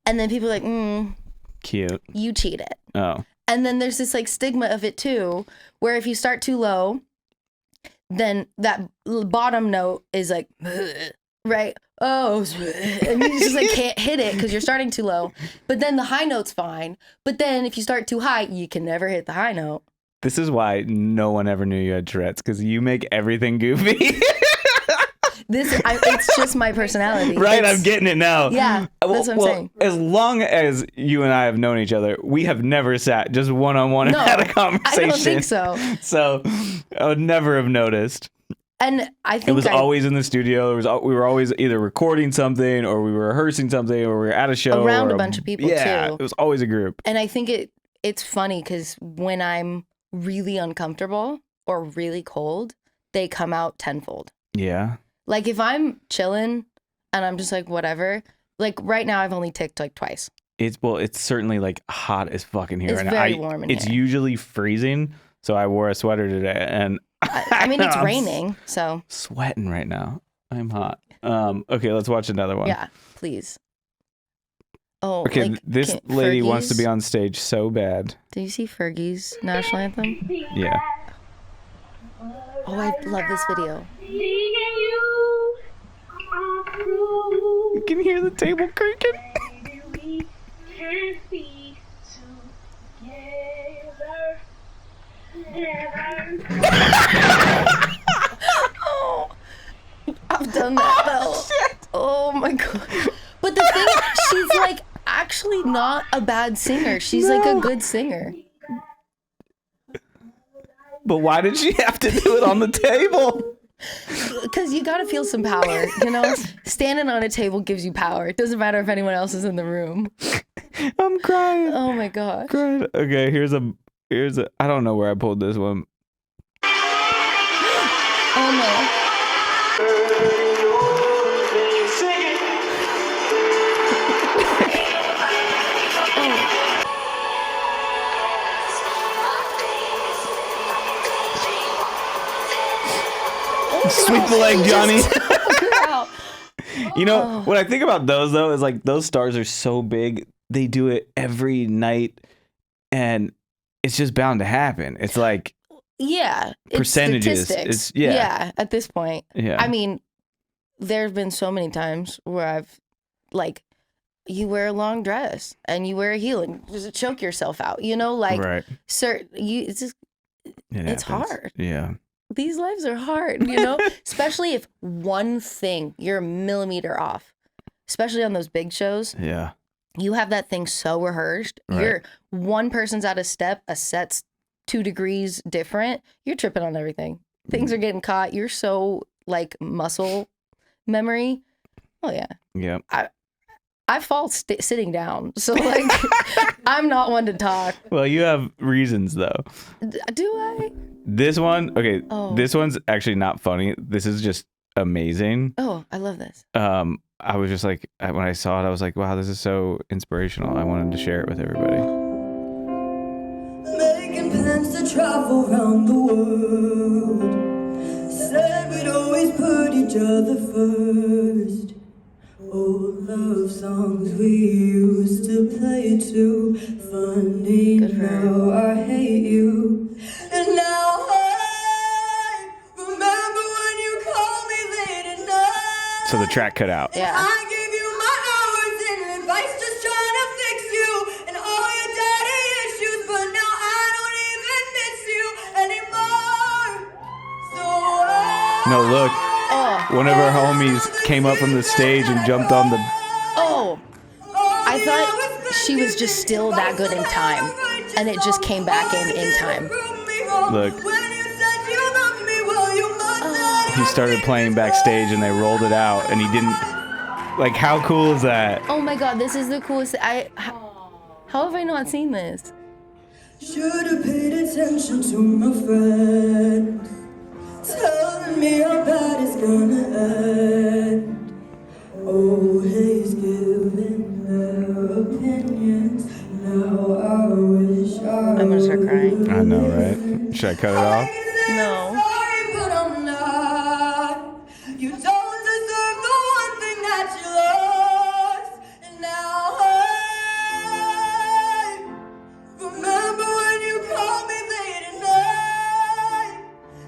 and then people are like, cute. You cheated. Oh. And then there's this like stigma of it too, where if you start too low, then that bottom note is like, right? Oh, and you just like can't hit it because you're starting too low. But then the high note's fine. But then if you start too high, you can never hit the high note. This is why no one ever knew you had Tourette's, because you make everything goofy. It's just my personality. Right, I'm getting it now. Yeah, that's what I'm saying. As long as you and I have known each other, we have never sat just one-on-one and had a conversation. I don't think so. So I would never have noticed. And I think it was always in the studio. We were always either recording something or we were rehearsing something or we were at a show. Around a bunch of people too. Yeah, it was always a group. And I think it's funny because when I'm really uncomfortable or really cold, they come out tenfold. Yeah. Like if I'm chilling and I'm just like, whatever, like right now I've only ticked like twice. It's certainly like hot as fucking here. It's very warm in here. It's usually freezing. So I wore a sweater today and I mean, it's raining, so. Sweating right now. I'm hot. Okay, let's watch another one. Yeah, please. Oh, okay. Like, this lady wants to be on stage so bad. Do you see Fergie's national anthem? Yeah. Oh, I love this video. You can hear the table creaking. Oh, I've done that though. Shit. Oh my god. But the thing, she's like actually not a bad singer. She's like a good singer. But why did she have to do it on the table? Because you gotta feel some power, you know? Standing on a table gives you power. It doesn't matter if anyone else is in the room. I'm crying. Oh my god. Okay, here's a I don't know where I pulled this one. Oh no. Sweep the leg, Johnny. Just took her out. You know, what I think about those, though, is like those stars are so big. They do it every night, and it's just bound to happen. It's like percentages. It's at this point. Yeah. I mean, there's been so many times where I've like, you wear a long dress and you wear a heel and just choke yourself out. You know, like, right. It's just, it's hard. Yeah. These lives are hard, you know, especially if one thing you're a millimeter off, especially on those big shows. Yeah. You have that thing so rehearsed. Right. You're one person's out of step, a set's 2 degrees different. You're tripping on everything. Things are getting caught. You're so like muscle memory. Oh yeah. Yeah. I fall sitting down. So like, I'm not one to talk. Well, you have reasons though. Do I? This one, okay. Oh. This one's actually not funny. This is just amazing. Oh, I love this. I was just like, when I saw it, I was like, wow, this is so inspirational. I wanted to share it with everybody. Making plans to travel around the world. Said we'd always put each other first. Old love songs we used to play too. Funny, now I hate you. And now I remember when you called me late at night. So the track cut out. Yeah. I gave you my hours and advice just trying to fix you and all your daddy issues, but now I don't even miss you anymore. So No, look. One of our homies came up from the stage and jumped on the... Oh, I thought she was just still that good in time, and it just came back in time. Look. He started playing backstage and they rolled it out and he didn't... Like, how cool is that? Oh my God, this is the coolest. How have I not seen this? Should have paid attention to my friends, telling me how bad it's gonna end. Oh, he's giving their opinions. Now I wish I'm gonna start crying. I know, right? Should I cut it off? No. Sorry, but I'm not. You don't deserve the one thing that you lost. And now I remember when you called me late at night.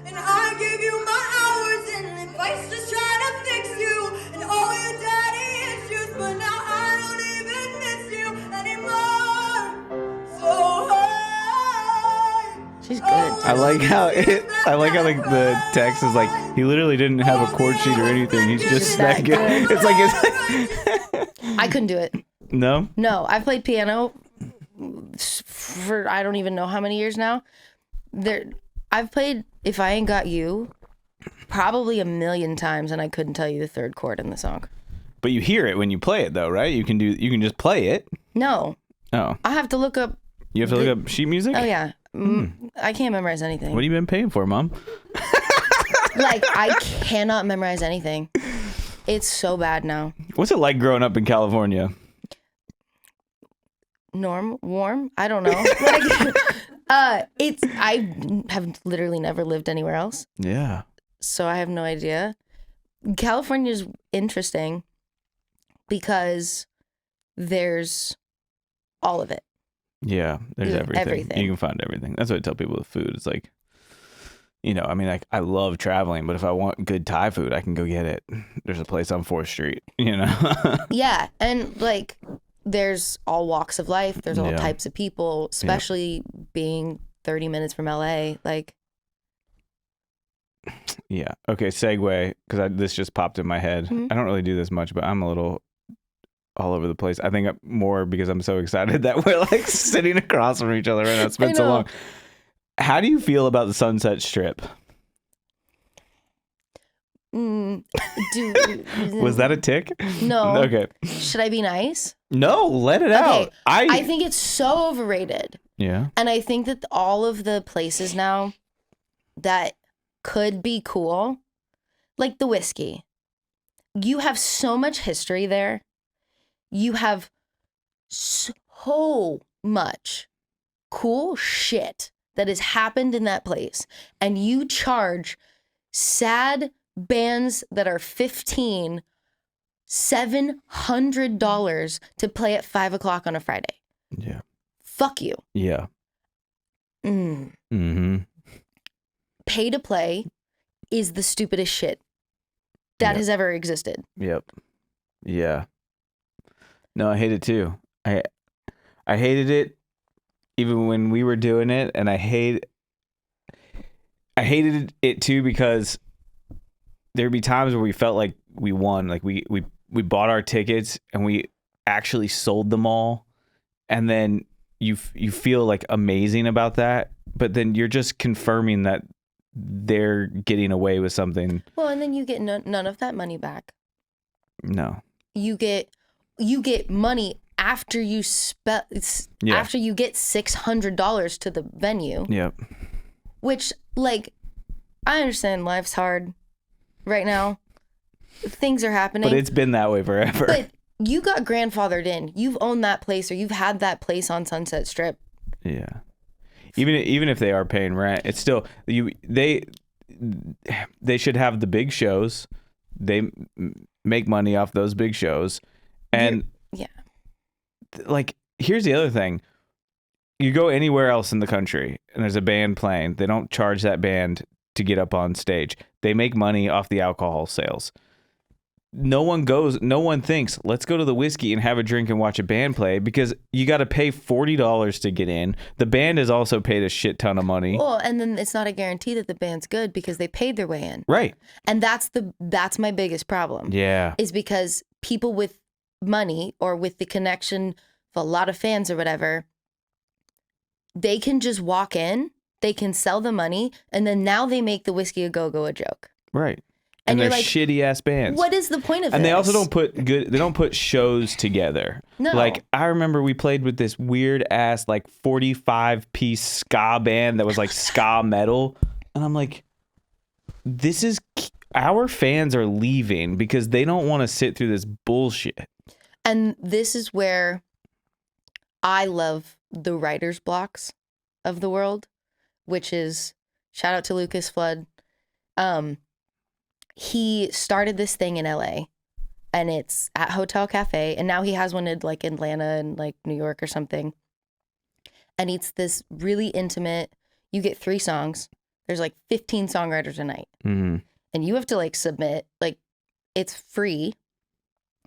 And I gave you my hours and advice just trying to fix you and all your daddy issues, but now I don't even miss you anymore. So She's good. I like how like the text is like, he literally didn't have a chord sheet or anything. He's just that good. It's like, I couldn't do it. No? No, I've played piano for I don't even know how many years now. I've played If I Ain't Got You probably 1,000,000 times, and I couldn't tell you the third chord in the song. But you hear it when you play it though, right? You can just play it. No. Oh. I have to look up. You have to look up sheet music? Oh yeah. I can't memorize anything. What have you been paying for, Mom? Like, I cannot memorize anything. It's so bad now. What's it like growing up in California? Warm? I don't know. I have literally never lived anywhere else, Yeah. so I have no idea. California's interesting because there's all of it. Yeah, there's Yeah, everything. everything. You can find everything. That's what I tell people with food. It's like, I mean, I love traveling, but if I want good Thai food, I can go get it. There's a place on 4th Street, Yeah, and like there's all walks of life. There's all Yeah. types of people, especially being 30 minutes from LA. Like, Yeah. Okay, segue, because this just popped in my head. Mhm. I don't really do this much, but I'm a little all over the place. I think more because I'm so excited that we're like sitting across from each other right now. It's been so know. long. How do you feel about the Sunset Strip? Was that a tick? No. Okay. Should I be nice? No, let it out. I think it's so overrated. Yeah. And I think that all of the places now that could be cool, like the whiskey, you have so much history there. You have so much cool shit that has happened in that place. And you charge sad bands that are $700 to play at 5 o'clock on a Friday. Yeah. Fuck you. Yeah. Mm-hmm. Pay to play is the stupidest shit that has ever existed. Yep. Yeah. No, I hate it too. I hated it even when we were doing it, and I hated it too because there'd be times where we felt like we won, like we bought our tickets and we actually sold them all, and then you feel like amazing about that, but then you're just confirming that they're getting away with something. Well, and then you get none of that money back. No. You get money after you after you get $600 to the venue. Yep. Which, like, I understand life's hard right now. Things are happening. But it's been that way forever. But you got grandfathered in. You've owned that place, or you've had that place on Sunset Strip. Yeah. Even if they are paying rent, it's still they should have the big shows. They make money off those big shows, and like, here's the other thing: you go anywhere else in the country, and there's a band playing. They don't charge that band to get up on stage. They make money off the alcohol sales. No one thinks, let's go to the whiskey and have a drink and watch a band play, because you got to pay $40 to get in. The band is also paid a shit ton of money. Well, and then it's not a guarantee that the band's good because they paid their way in. Right. And that's my biggest problem. Yeah. Is because people with money or with the connection of a lot of fans or whatever, they can just walk in, they can sell the money, and then now they make the Whiskey a Go-Go a joke. Right. And they're like, shitty ass bands. What is the point of this? And they also don't put shows together. No. Like, I remember we played with this weird ass like 45-piece ska band that was like ska metal. And I'm like, our fans are leaving because they don't want to sit through this bullshit. And this is where I love the writer's blocks of the world, which is, shout out to Lucas Flood. He started this thing in LA, and it's at Hotel Cafe, and now he has one in like Atlanta and like New York or something. And it's this really intimate, you get 3 songs. There's like 15 songwriters a night. Mm-hmm. And you have to like submit, like, it's free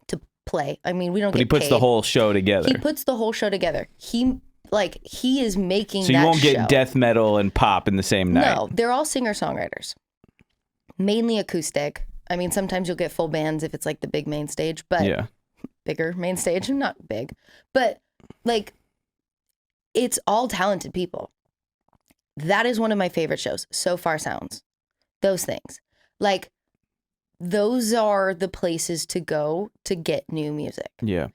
to play. I mean, we don't get paid. But he puts the whole show together. He puts the whole show together. He is making that show. So you won't get death metal and pop in the same night. No, they're all singer-songwriters. Mainly acoustic. I mean, sometimes you'll get full bands if it's like the big main stage, but bigger main stage, not big. But like, it's all talented people. That is one of my favorite shows. So Far Sounds. Those things. Like, those are the places to go to get new music. Yeah.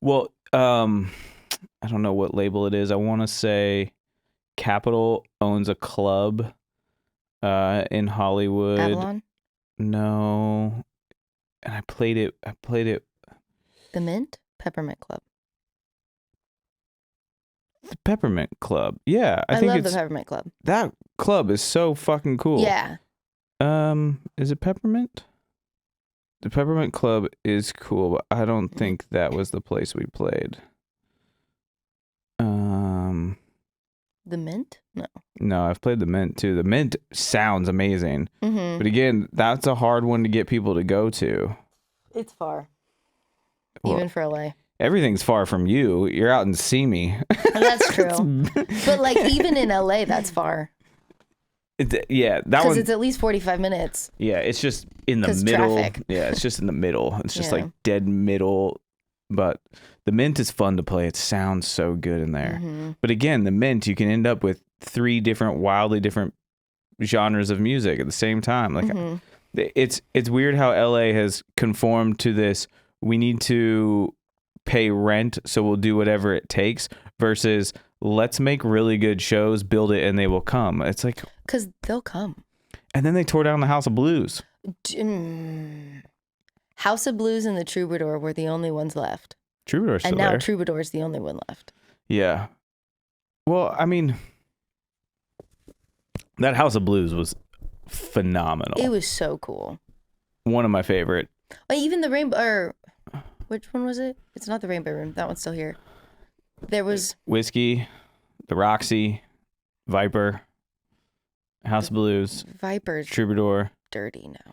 Well, I don't know what label it is. I want to say Capitol owns a club in Hollywood. Avalon? No. And I played it. The Mint? Peppermint Club. The Peppermint Club. Yeah. I think love the Peppermint Club. That club is so fucking cool. Yeah. Is it Peppermint? The Peppermint Club is cool, but I don't think that was the place we played. The Mint? No, I've played the Mint too. The Mint sounds amazing. Mm-hmm. But again, that's a hard one to get people to go to. It's far. Well, even for LA. Everything's far from you. You're out in Simi. That's true. But like, even in LA, that's far. That one. Because it's at least 45 minutes. Yeah, it's just in the middle. Traffic. Yeah, it's just in the middle. It's just like dead middle. But the Mint is fun to play. It sounds so good in there. Mm-hmm. But again, the Mint, you can end up with 3 wildly different genres of music at the same time. Like, it's weird how LA has conformed to this. We need to pay rent, so we'll do whatever it takes, versus let's make really good shows, build it, and they will come. It's like, because they'll come. And then they tore down the House of Blues. House of Blues and the Troubadour were the only ones left. Troubadour's still and now there. Troubadour's the only one left. Yeah. Well, I mean, that House of Blues was phenomenal. It was so cool. one of my favorite. Even the Rainbow, or which one was it? It's not the Rainbow Room. That one's still here. There was Whiskey, the Roxy, Viper, House of Blues, Viper's Troubadour. dirty now.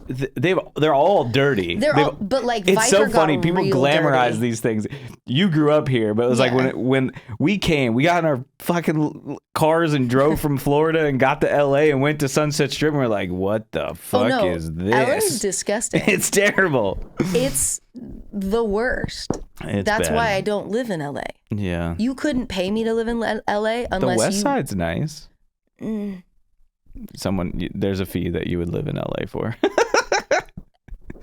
They're all dirty. But like it's Viper so funny. got People real glamorize dirty. these things. You grew up here, but it was like when we came, we got in our fucking cars and drove from Florida and got to LA and went to Sunset Strip and we're like, what the fuck is this? LA's disgusting. It's terrible. It's the worst. That's bad. why I don't live in LA. Yeah. You couldn't pay me to live in LA The unless West Side's nice. Mm. There's a fee that you would live in LA for.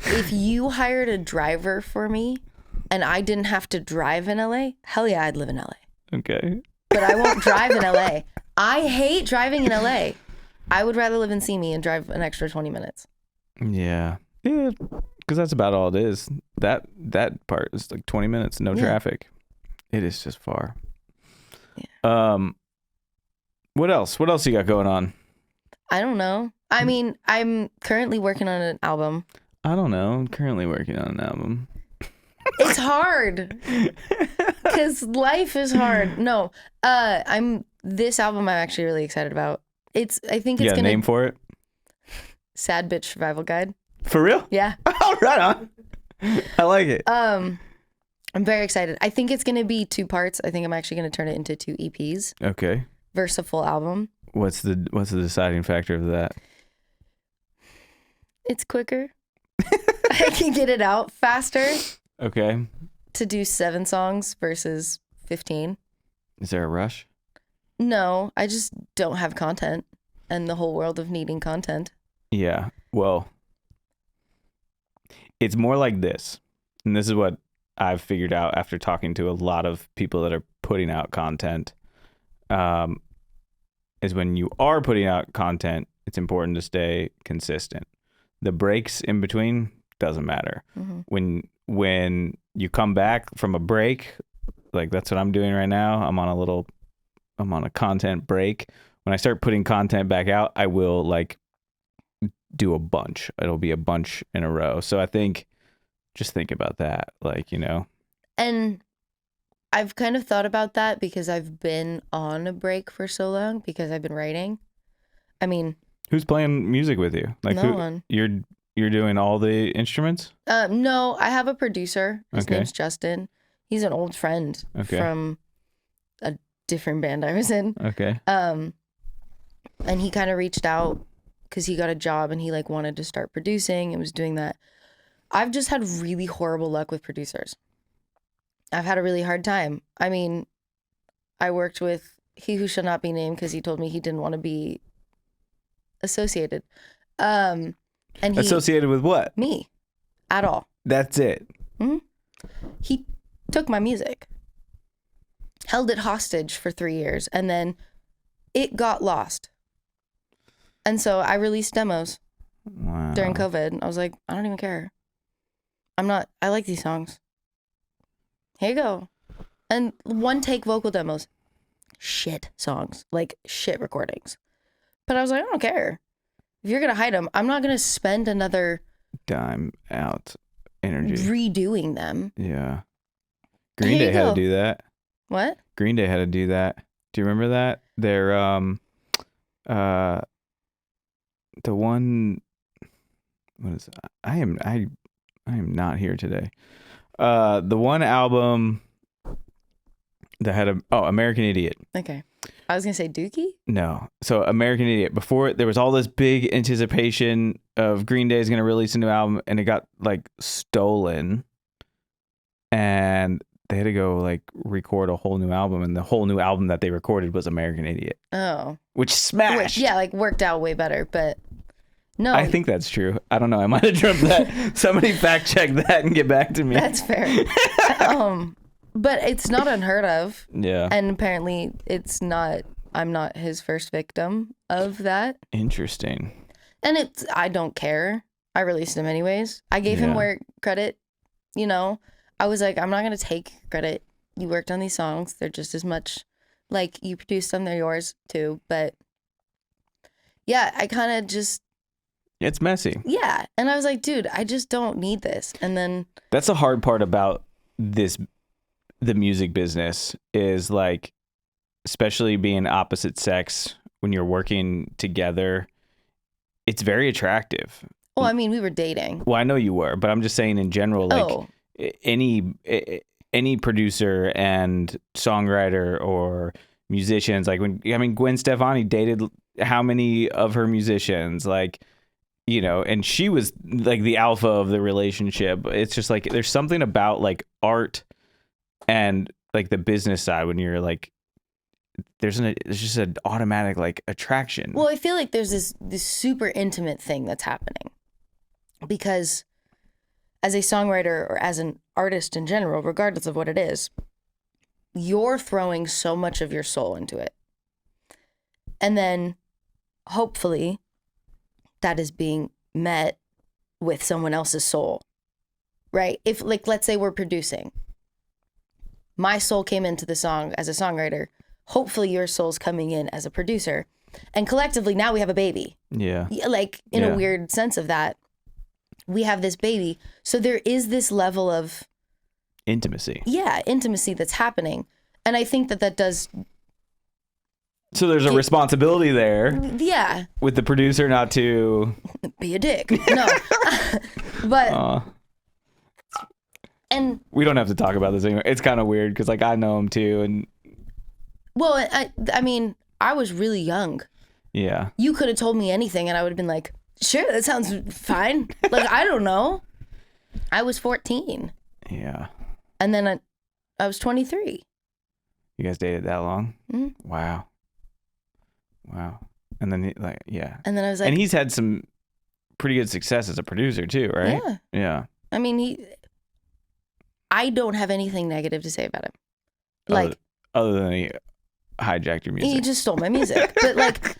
If you hired a driver for me and I didn't have to drive in LA, hell yeah, I'd live in LA. Okay. But I won't drive in LA. I hate driving in LA. I would rather live in Simi and drive an extra 20 minutes. Yeah. Yeah. Because that's about all it is. That part is like 20 minutes, no traffic. It is just far. Yeah. What else? What else you got going on? I don't know. I mean, I'm currently working on an album. I don't know. I'm currently working on an album. It's hard because life is hard. No, this album I'm actually really excited about. I think it's You got a gonna name for it? Sad Bitch Survival Guide. For real? Yeah. Oh, right on. I like it. I'm very excited. I think it's gonna be 2 parts. I think I'm actually gonna turn it into 2 EPs Okay. versus a full album. What's the deciding factor of that? It's quicker. I can get it out faster Okay. to do 7 songs versus 15. Is there a rush? No, I just don't have content and the whole world of needing content. Yeah. Well, it's more like this. And this is what I've figured out after talking to a lot of people that are putting out content. Is when you are putting out content, it's important to stay consistent. The breaks in between doesn't matter. Mm-hmm. When you come back from a break, like that's what I'm doing right now. I'm on a content break. When I start putting content back out, I will like do a bunch. It'll be a bunch in a row. So I think just think about that, like, you know. And I've kind of thought about that because I've been on a break for so long because I've been writing. I mean, who's playing music with you? Like no one. You're doing all the instruments? No, I have a producer. His Okay. name's Justin. He's an old friend from a different band I was in. Okay. And he kind of reached out because he got a job and he like wanted to start producing and was doing that. I've just had really horrible luck with producers. I've had a really hard time. I mean, I worked with He Who Shall Not Be Named because he told me he didn't want to be associated. And associated with what? Me, at all. That's it. Mm-hmm. He took my music, held it hostage for 3 years, and then it got lost. And so I released demos during COVID. I was like, I don't even care. I like these songs. Here you go. And 1 take vocal demos. Shit songs. Like shit recordings. But I was like, I don't care. If you're going to hide them, I'm not going to spend another dime out energy redoing them. Yeah. Green Day had to do that. What? Green Day had to do that. Do you remember that? They're the one, what is that? I am not here today. The one album that had American Idiot. Okay. I was gonna say Dookie? No. So American Idiot. Before there was all this big anticipation of Green Day is gonna release a new album, and it got like stolen, and they had to go like record a whole new album, and the whole new album that they recorded was American Idiot. Oh. Which smashed. Yeah, like worked out way better, but no. I think that's true. I don't know. I might have jumped that. Somebody fact check that and get back to me. That's fair. But it's not unheard of. Yeah. And apparently I'm not his first victim of that. Interesting. And I don't care. I released him anyways. I gave him credit, you know. I was like, I'm not going to take credit. You worked on these songs. They're just as much like you produced them. They're yours too. But yeah, I kind of just. It's messy. Yeah. And I was like, dude, I just don't need this. And then That's the hard part about the music business is like, especially being opposite sex when you're working together, it's very attractive. well, I mean, we were dating. Well, I know you were, but I'm just saying in general, like Oh. any producer and songwriter or musicians, like Gwen Stefani dated how many of her musicians, like, you know, and she was like the alpha of the relationship. It's just like there's something about like art and like the business side when you're like there's just an automatic like attraction. Well, I feel like there's this super intimate thing that's happening because as a songwriter or as an artist in general, regardless of what it is, you're throwing so much of your soul into it. And then hopefully that is being met with someone else's soul, right? If like, let's say we're producing, my soul came into the song as a songwriter. Hopefully your soul's coming in as a producer, and collectively now we have a baby. Yeah. Like in a weird sense of that, we have this baby. So there is this level of Intimacy. intimacy that's happening. And I think that does. So there's a responsibility there Yeah. with the producer not to Be a dick. No. But. And. We don't have to talk about this anymore. It's kind of weird because like I know him too, and Well, I mean, I was really young. yeah. You could have told me anything and I would have been like, sure, that sounds fine. Like, I don't know. I was 14. Yeah. And then I was 23. You guys dated that long? Mm-hmm. Wow. And then yeah. And then I was like, and he's had some pretty good success as a producer too, right? Yeah. Yeah. I mean, I don't have anything negative to say about him. Like, other than he hijacked your music. he just stole my music. But like,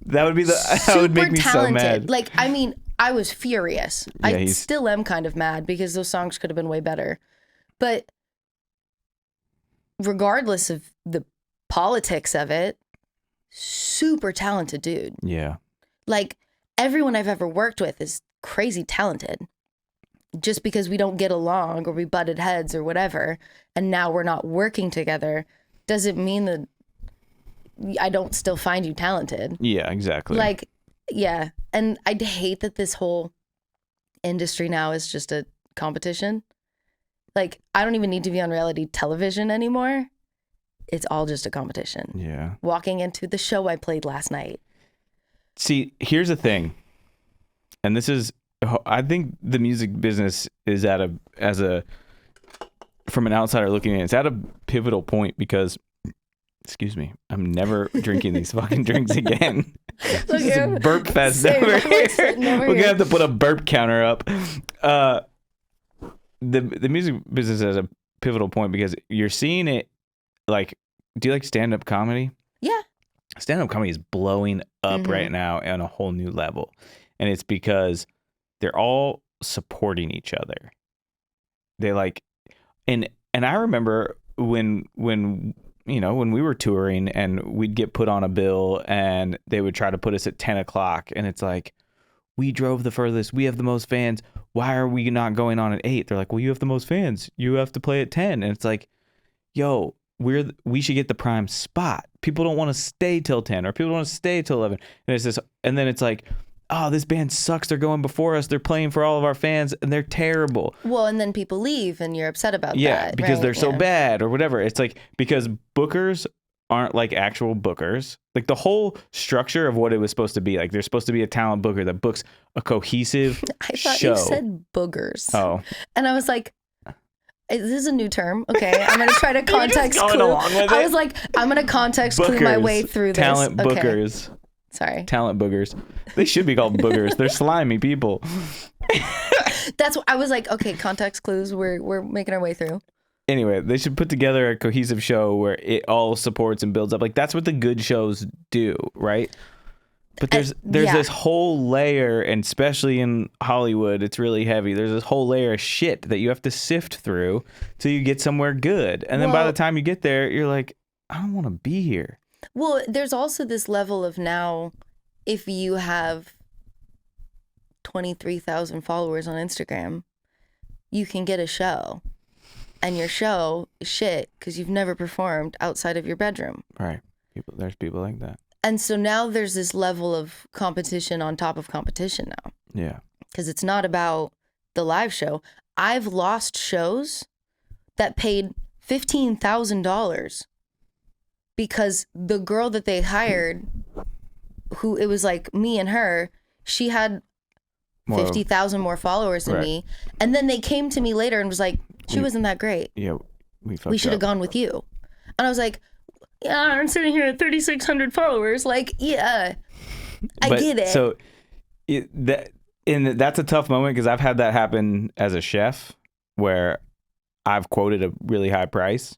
that would be that would make me so mad. Like, I mean, I was furious. Yeah, I still am kind of mad because those songs could have been way better. But regardless of the politics of it, super talented dude. Yeah. Like, everyone I've ever worked with is crazy talented. Just because we don't get along or we butted heads or whatever, and now we're not working together, doesn't mean that I don't still find you talented. Yeah, exactly. Like, yeah. And I hate that this whole industry now is just a competition. Like, I don't even need to be on reality television anymore. It's all just a competition. Yeah. Walking into the show I played last night. See, here's the thing. And this is, I think the music business is from an outsider looking in, it's at a pivotal point because, excuse me, I'm never drinking these fucking drinks again. This is a burp fest over here. We're going to have to put a burp counter up. The music business is at a pivotal point because you're seeing it like, do you like stand-up comedy? Yeah. Stand-up comedy is blowing up right now on a whole new level. And it's because they're all supporting each other. They like, and I remember when you know, when we were touring and we'd get put on a bill and they would try to put us at 10 o'clock and it's like, we drove the furthest, we have the most fans, why are we not going on at 8? They're like, well, you have the most fans, you have to play at 10. And it's like, yo, we should get the prime spot. People don't want to stay till 10 or people don't want to stay till 11. And it's this, and then it's like, oh, this band sucks, they're going before us, they're playing for all of our fans and they're terrible. Well, and then people leave and you're upset about that. Yeah, because right? they're so bad or whatever. It's like, because bookers aren't like actual bookers. Like the whole structure of what it was supposed to be, like there's supposed to be a talent booker that books a cohesive I thought show. you said boogers. Oh. And I was like, this is a new term. Okay, I'm gonna try to context going clue. along with I it. was like, I'm gonna context clue my way through this. Talent Okay. bookers. Sorry. Talent boogers. They should be called boogers. They're slimy people. That's what I was like. Okay, context clues. We're making our way through. Anyway, they should put together a cohesive show where it all supports and builds up. Like that's what the good shows do, right? But there's yeah. this whole layer, and especially in Hollywood, it's really heavy. There's this whole layer of shit that you have to sift through till you get somewhere good. And then by the time you get there, you're like, I don't want to be here. Well, there's also this level of now, if you have 23,000 followers on Instagram, you can get a show. And your show is shit because you've never performed outside of your bedroom. Right. There's people like that. And so now there's this level of competition on top of competition now. Yeah. Because it's not about the live show. I've lost shows that paid $15,000 because the girl that they hired, who it was like me and her, she had 50,000 more followers than me. And then they came to me later and was like, she wasn't that great. Yeah, we should have gone with you. And I was like, yeah, I'm sitting here at 3,600 followers. Like, yeah, I get it. So that's a tough moment because I've had that happen as a chef where I've quoted a really high price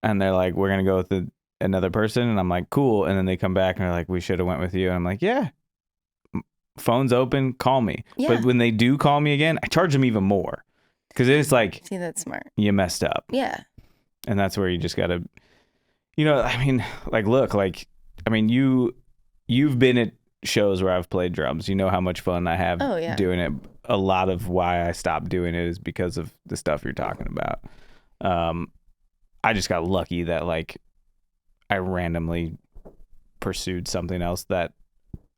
and they're like, we're going to go with another person. And I'm like, cool. And then they come back and they're like, we should have went with you. And I'm like, yeah, phone's open, call me. Yeah. But when they do call me again, I charge them even more. Because it's like, see, that's smart. You messed up. Yeah. And that's where you just got to, I mean, like, look, like, I mean, you've been at shows where I've played drums. You know how much fun I have doing it. A lot of why I stopped doing it is because of the stuff you're talking about. I just got lucky that, like, I randomly pursued something else that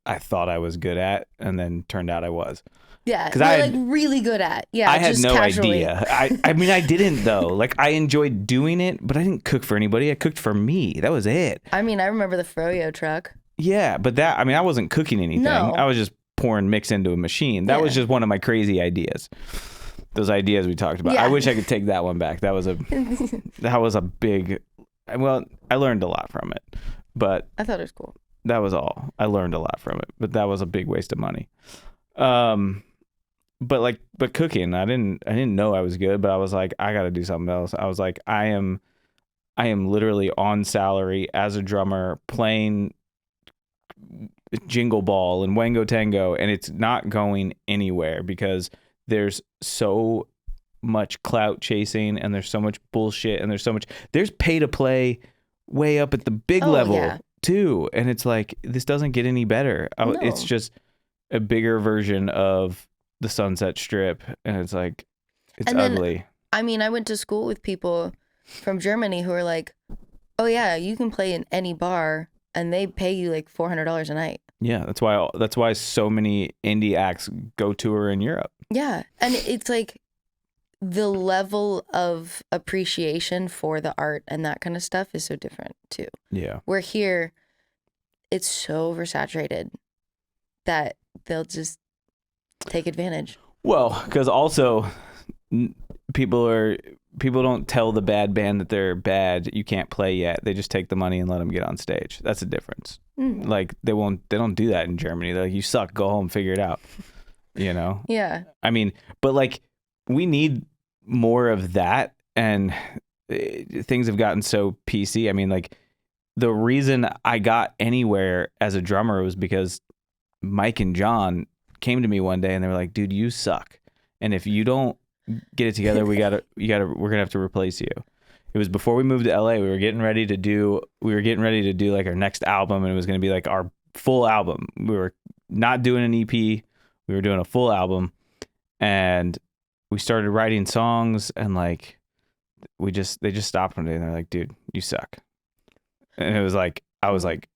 I thought I was good at and then turned out I was. Yeah, because I like really good at. Yeah, I had just no casually. idea. I mean, I didn't though. Like, I enjoyed doing it, but I didn't cook for anybody. I cooked for me. That was it. I mean, I remember the froyo truck. Yeah, but I wasn't cooking anything. No. I was just pouring mix into a machine. That was just one of my crazy ideas. Those ideas we talked about. Yeah. I wish I could take that one back. That was a big. Well, I learned a lot from it, but I thought it was cool. That was all. I learned a lot from it, but that was a big waste of money. But cooking, I didn't know I was good, but I was like, I got to do something else. I was like, I am literally on salary as a drummer playing Jingle Ball and Wango Tango, and it's not going anywhere because there's so much clout chasing and there's so much bullshit and there's pay to play way up at the big level too. And it's like, this doesn't get any better. No. It's just a bigger version of the Sunset Strip, and it's like, it's ugly. I mean, I went to school with people from Germany who are like, oh yeah, you can play in any bar and they pay you like $400 a night. Yeah, that's why so many indie acts go tour in Europe. Yeah, and it's like the level of appreciation for the art and that kind of stuff is so different too. Yeah. Where here, it's so oversaturated that they'll just take advantage. Well, because also people don't tell the bad band that they're bad. You can't play yet. They just take the money and let them get on stage. That's the difference. Mm. Like they don't do that in Germany. They're like, you suck. Go home. Figure it out. You know? Yeah. I mean, but like we need more of that, and things have gotten so PC. I mean, like the reason I got anywhere as a drummer was because Mike and John came to me one day and they were like, dude, you suck. And if you don't get it together, we're going to have to replace you. It was before we moved to LA. We were getting ready to do like our next album, and it was going to be like our full album. We were not doing an EP. We were doing a full album, and we started writing songs, and like, they just stopped one day and they're like, dude, you suck. And it was like, I was like,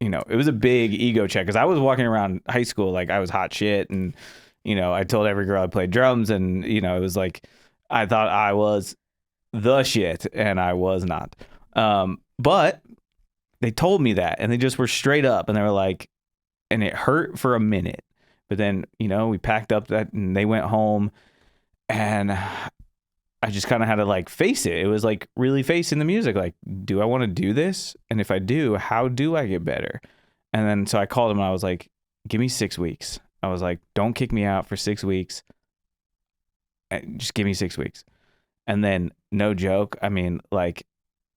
you know, it was a big ego check because I was walking around high school like I was hot shit, and you know, I told every girl I played drums, and you know, it was like I thought I was the shit, and I was not. But they told me that, and they just were straight up, and they were like, and it hurt for a minute, but then you know, we packed up that and they went home, and I just kind of had to like face it. It was like really facing the music. Like, do I want to do this? And if I do, how do I get better? And then, so I called him and I was like, give me 6 weeks. I was like, don't kick me out for 6 weeks. Just give me 6 weeks. And then no joke. I mean, like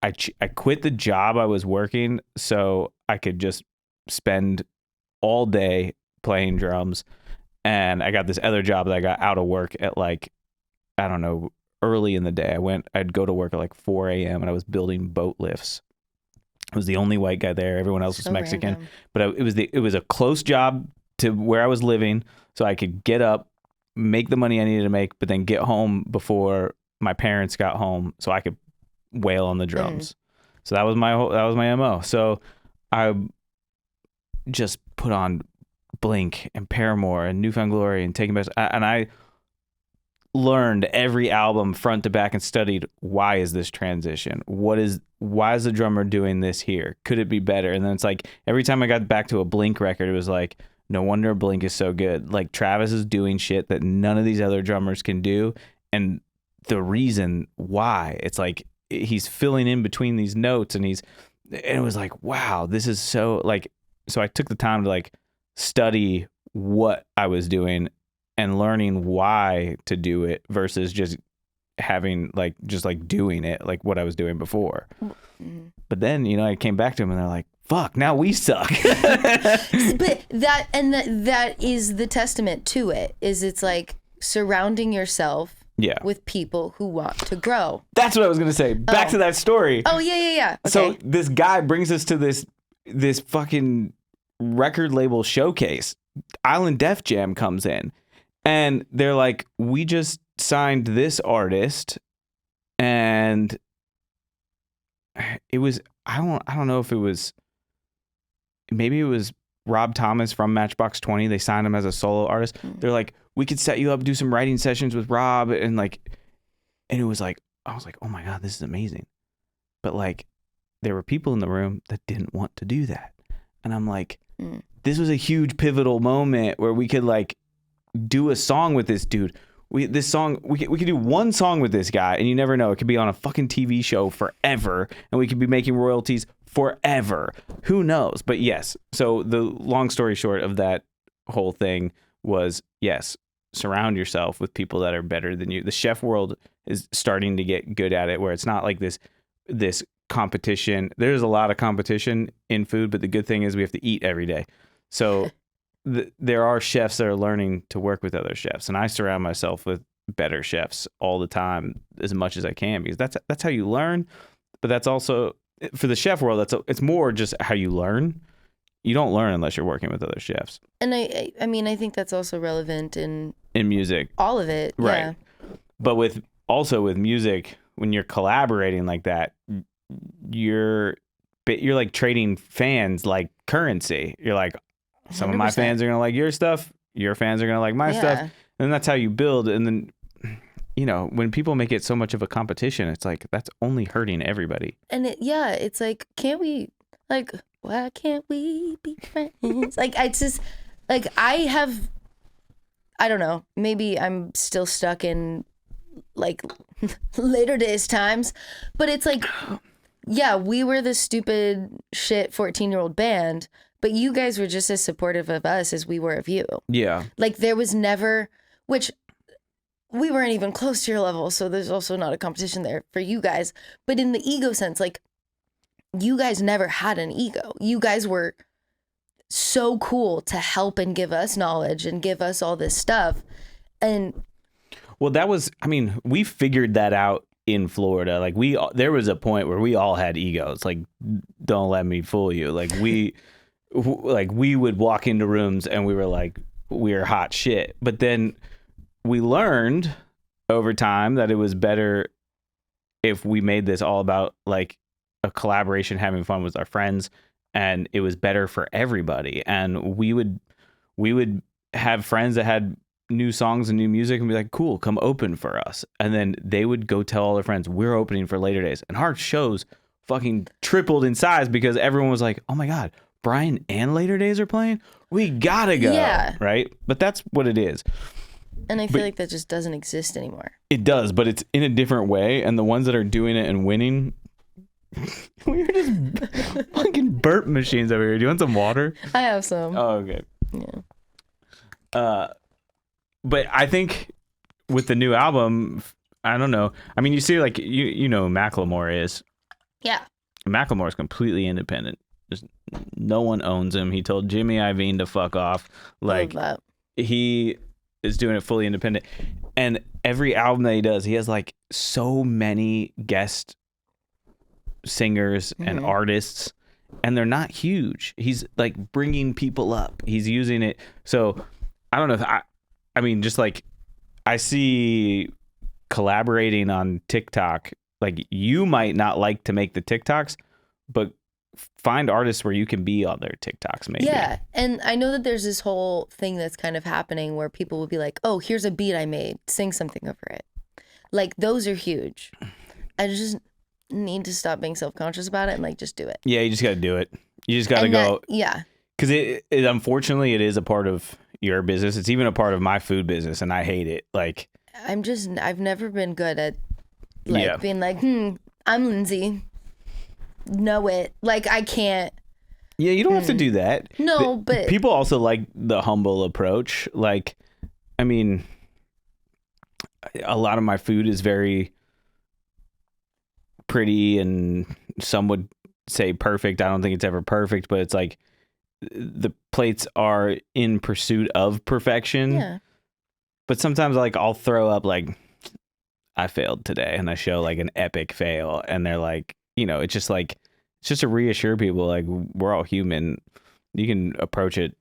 I quit the job I was working so I could just spend all day playing drums. And I got this other job that I got out of work at like, I don't know, early in the day. I'd go to work at like 4 a.m. and I was building boat lifts. I was the only white guy there. Everyone else was Mexican. Random. But it was a close job to where I was living so I could get up, make the money I needed to make, but then get home before my parents got home so I could wail on the drums. So that was my MO. So I just put on Blink and Paramore and Newfound Glory and Taking Back, and I learned every album front to back and studied, why is this transition? Why is the drummer doing this here? Could it be better? And then it's like every time I got back to a Blink record, it was like, no wonder Blink is so good. Like Travis is doing shit that none of these other drummers can do. And the reason why, it's like he's filling in between these notes, and it was like, wow, this is so like, so I took the time to like study what I was doing and learning why to do it versus just having like just like doing it like what I was doing before. But then, you know, I came back to them and they're like, fuck, now we suck. But that is the testament to it, is it's like surrounding yourself with people who want to grow. That's what I was going to say. Back to that story. Oh, yeah. Okay. So this guy brings us to this fucking record label showcase. Island Def Jam comes in. And they're like, we just signed this artist, and it was, I don't know if it was, maybe it was Rob Thomas from Matchbox 20. They signed him as a solo artist. They're like, we could set you up, do some writing sessions with Rob, and it was like, I was like, oh my God, this is amazing. But like, there were people in the room that didn't want to do that. And I'm like, this was a huge pivotal moment where we could like do a song with this dude. We could do one song with this guy, and you never know, it could be on a fucking TV show forever, and we could be making royalties forever. Who knows? But yes, so the long story short of that whole thing was, yes, surround yourself with people that are better than you. The chef world is starting to get good at it, where it's not like this competition. There's a lot of competition in food, but the good thing is we have to eat every day. So there are chefs that are learning to work with other chefs, and I surround myself with better chefs all the time as much as I can, because that's how you learn. But that's also, for the chef world, it's more just how you learn. You don't learn unless you're working with other chefs. And I mean, I think that's also relevant in music, all of it, right? Yeah. But with music, when you're collaborating like that, you're like trading fans like currency. You're like, some 100%. Of my fans are going to like your stuff. Your fans are going to like my stuff. And that's how you build. And then, you know, when people make it so much of a competition, it's like, that's only hurting everybody. And it's like, why can't we be friends? Like, I just, like, I don't know, maybe I'm still stuck in like later days times, but it's like, yeah, we were the stupid shit 14-year-old band, but you guys were just as supportive of us as we were of you. Yeah. Like, there was never, which we weren't even close to your level, so there's also not a competition there for you guys. But in the ego sense, like, you guys never had an ego. You guys were so cool to help and give us knowledge and give us all this stuff. And well, that was, I mean, we figured that out in Florida. Like, there was a point where we all had egos. Like, don't let me fool you. Like, we would walk into rooms and we were like, we're hot shit. But then we learned over time that it was better if we made this all about like a collaboration, having fun with our friends, and it was better for everybody. And we would have friends that had new songs and new music and be like, cool, come open for us. And then they would go tell all their friends, we're opening for Later Days. And our shows fucking tripled in size because everyone was like, oh my God, Brian and Later Days are playing? We gotta go. Yeah. Right? But that's what it is. And I feel like that just doesn't exist anymore. It does, but it's in a different way. And the ones that are doing it and winning, we're just fucking burp machines over here. Do you want some water? I have some. Oh, okay. Yeah. But I think with the new album, I don't know. I mean, you see, like, you know who Macklemore is. Yeah. Macklemore is completely independent. Just no one owns him. He told Jimmy Iovine to fuck off. Like, he is doing it fully independent. And every album that he does, he has like so many guest singers and artists, and they're not huge. He's like bringing people up. He's using it. So I don't know if I mean, just like I see collaborating on TikTok, like you might not like to make the TikToks, but find artists where you can be on their TikToks maybe. Yeah. And I know that there's this whole thing that's kind of happening where people will be like, oh, here's a beat I made, sing something over it. Like those are huge. I just need to stop being self-conscious about it and like just do it. Yeah, you just got to do it. You just got to go. Yeah. Because it unfortunately, it is a part of your business. It's even a part of my food business, and I hate it. Like, I've never been good at like being like, I'm Lynnzee. Know it. Like, I can't. Yeah, you don't have to do that. No, but people also like the humble approach. Like, I mean, a lot of my food is very pretty, and some would say perfect. I don't think it's ever perfect, but it's like the plates are in pursuit of perfection. Yeah. But sometimes like I'll throw up like I failed today, and I show like an epic fail, and they're like, you know, it's just to reassure people like we're all human. You can approach it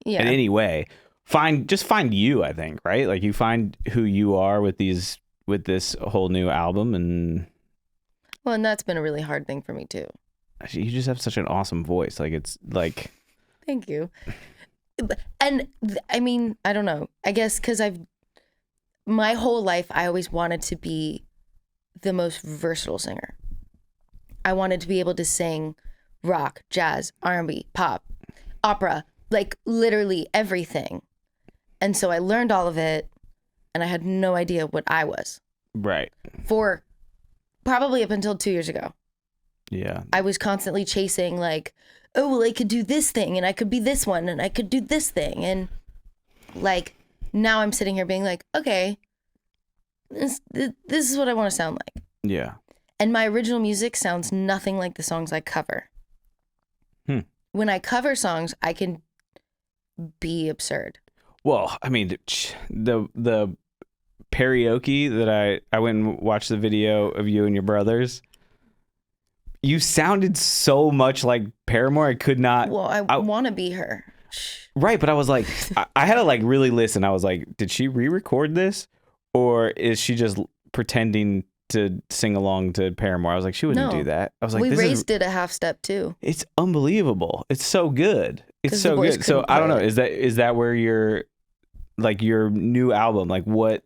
in any way. Just find you, I think, right? Like you find who you are with this whole new album, and well, and that's been a really hard thing for me too. You just have such an awesome voice. Like it's like. Thank you. And I mean, I don't know. I guess because my whole life, I always wanted to be the most versatile singer. I wanted to be able to sing rock, jazz, R&B, pop, opera, like literally everything. And so I learned all of it, and I had no idea what I was. Right. For probably up until 2 years ago. Yeah. I was constantly chasing like, oh, well, I could do this thing, and I could be this one, and I could do this thing. And like, now I'm sitting here being like, okay, this is what I want to sound like. Yeah. And my original music sounds nothing like the songs I cover. When I cover songs, I can be absurd. Well, I mean, the karaoke that I went and watched the video of you and your brothers. You sounded so much like Paramore. I could not. Well, I want to be her. Right, but I was like, I had to like really listen. I was like, did she re-record this, or is she just pretending to sing along to Paramore? I was like, she wouldn't do that. I was like, we raised it a half step too. It's unbelievable. It's so good. It's so good. So I don't know. Is that where your new album? Like what?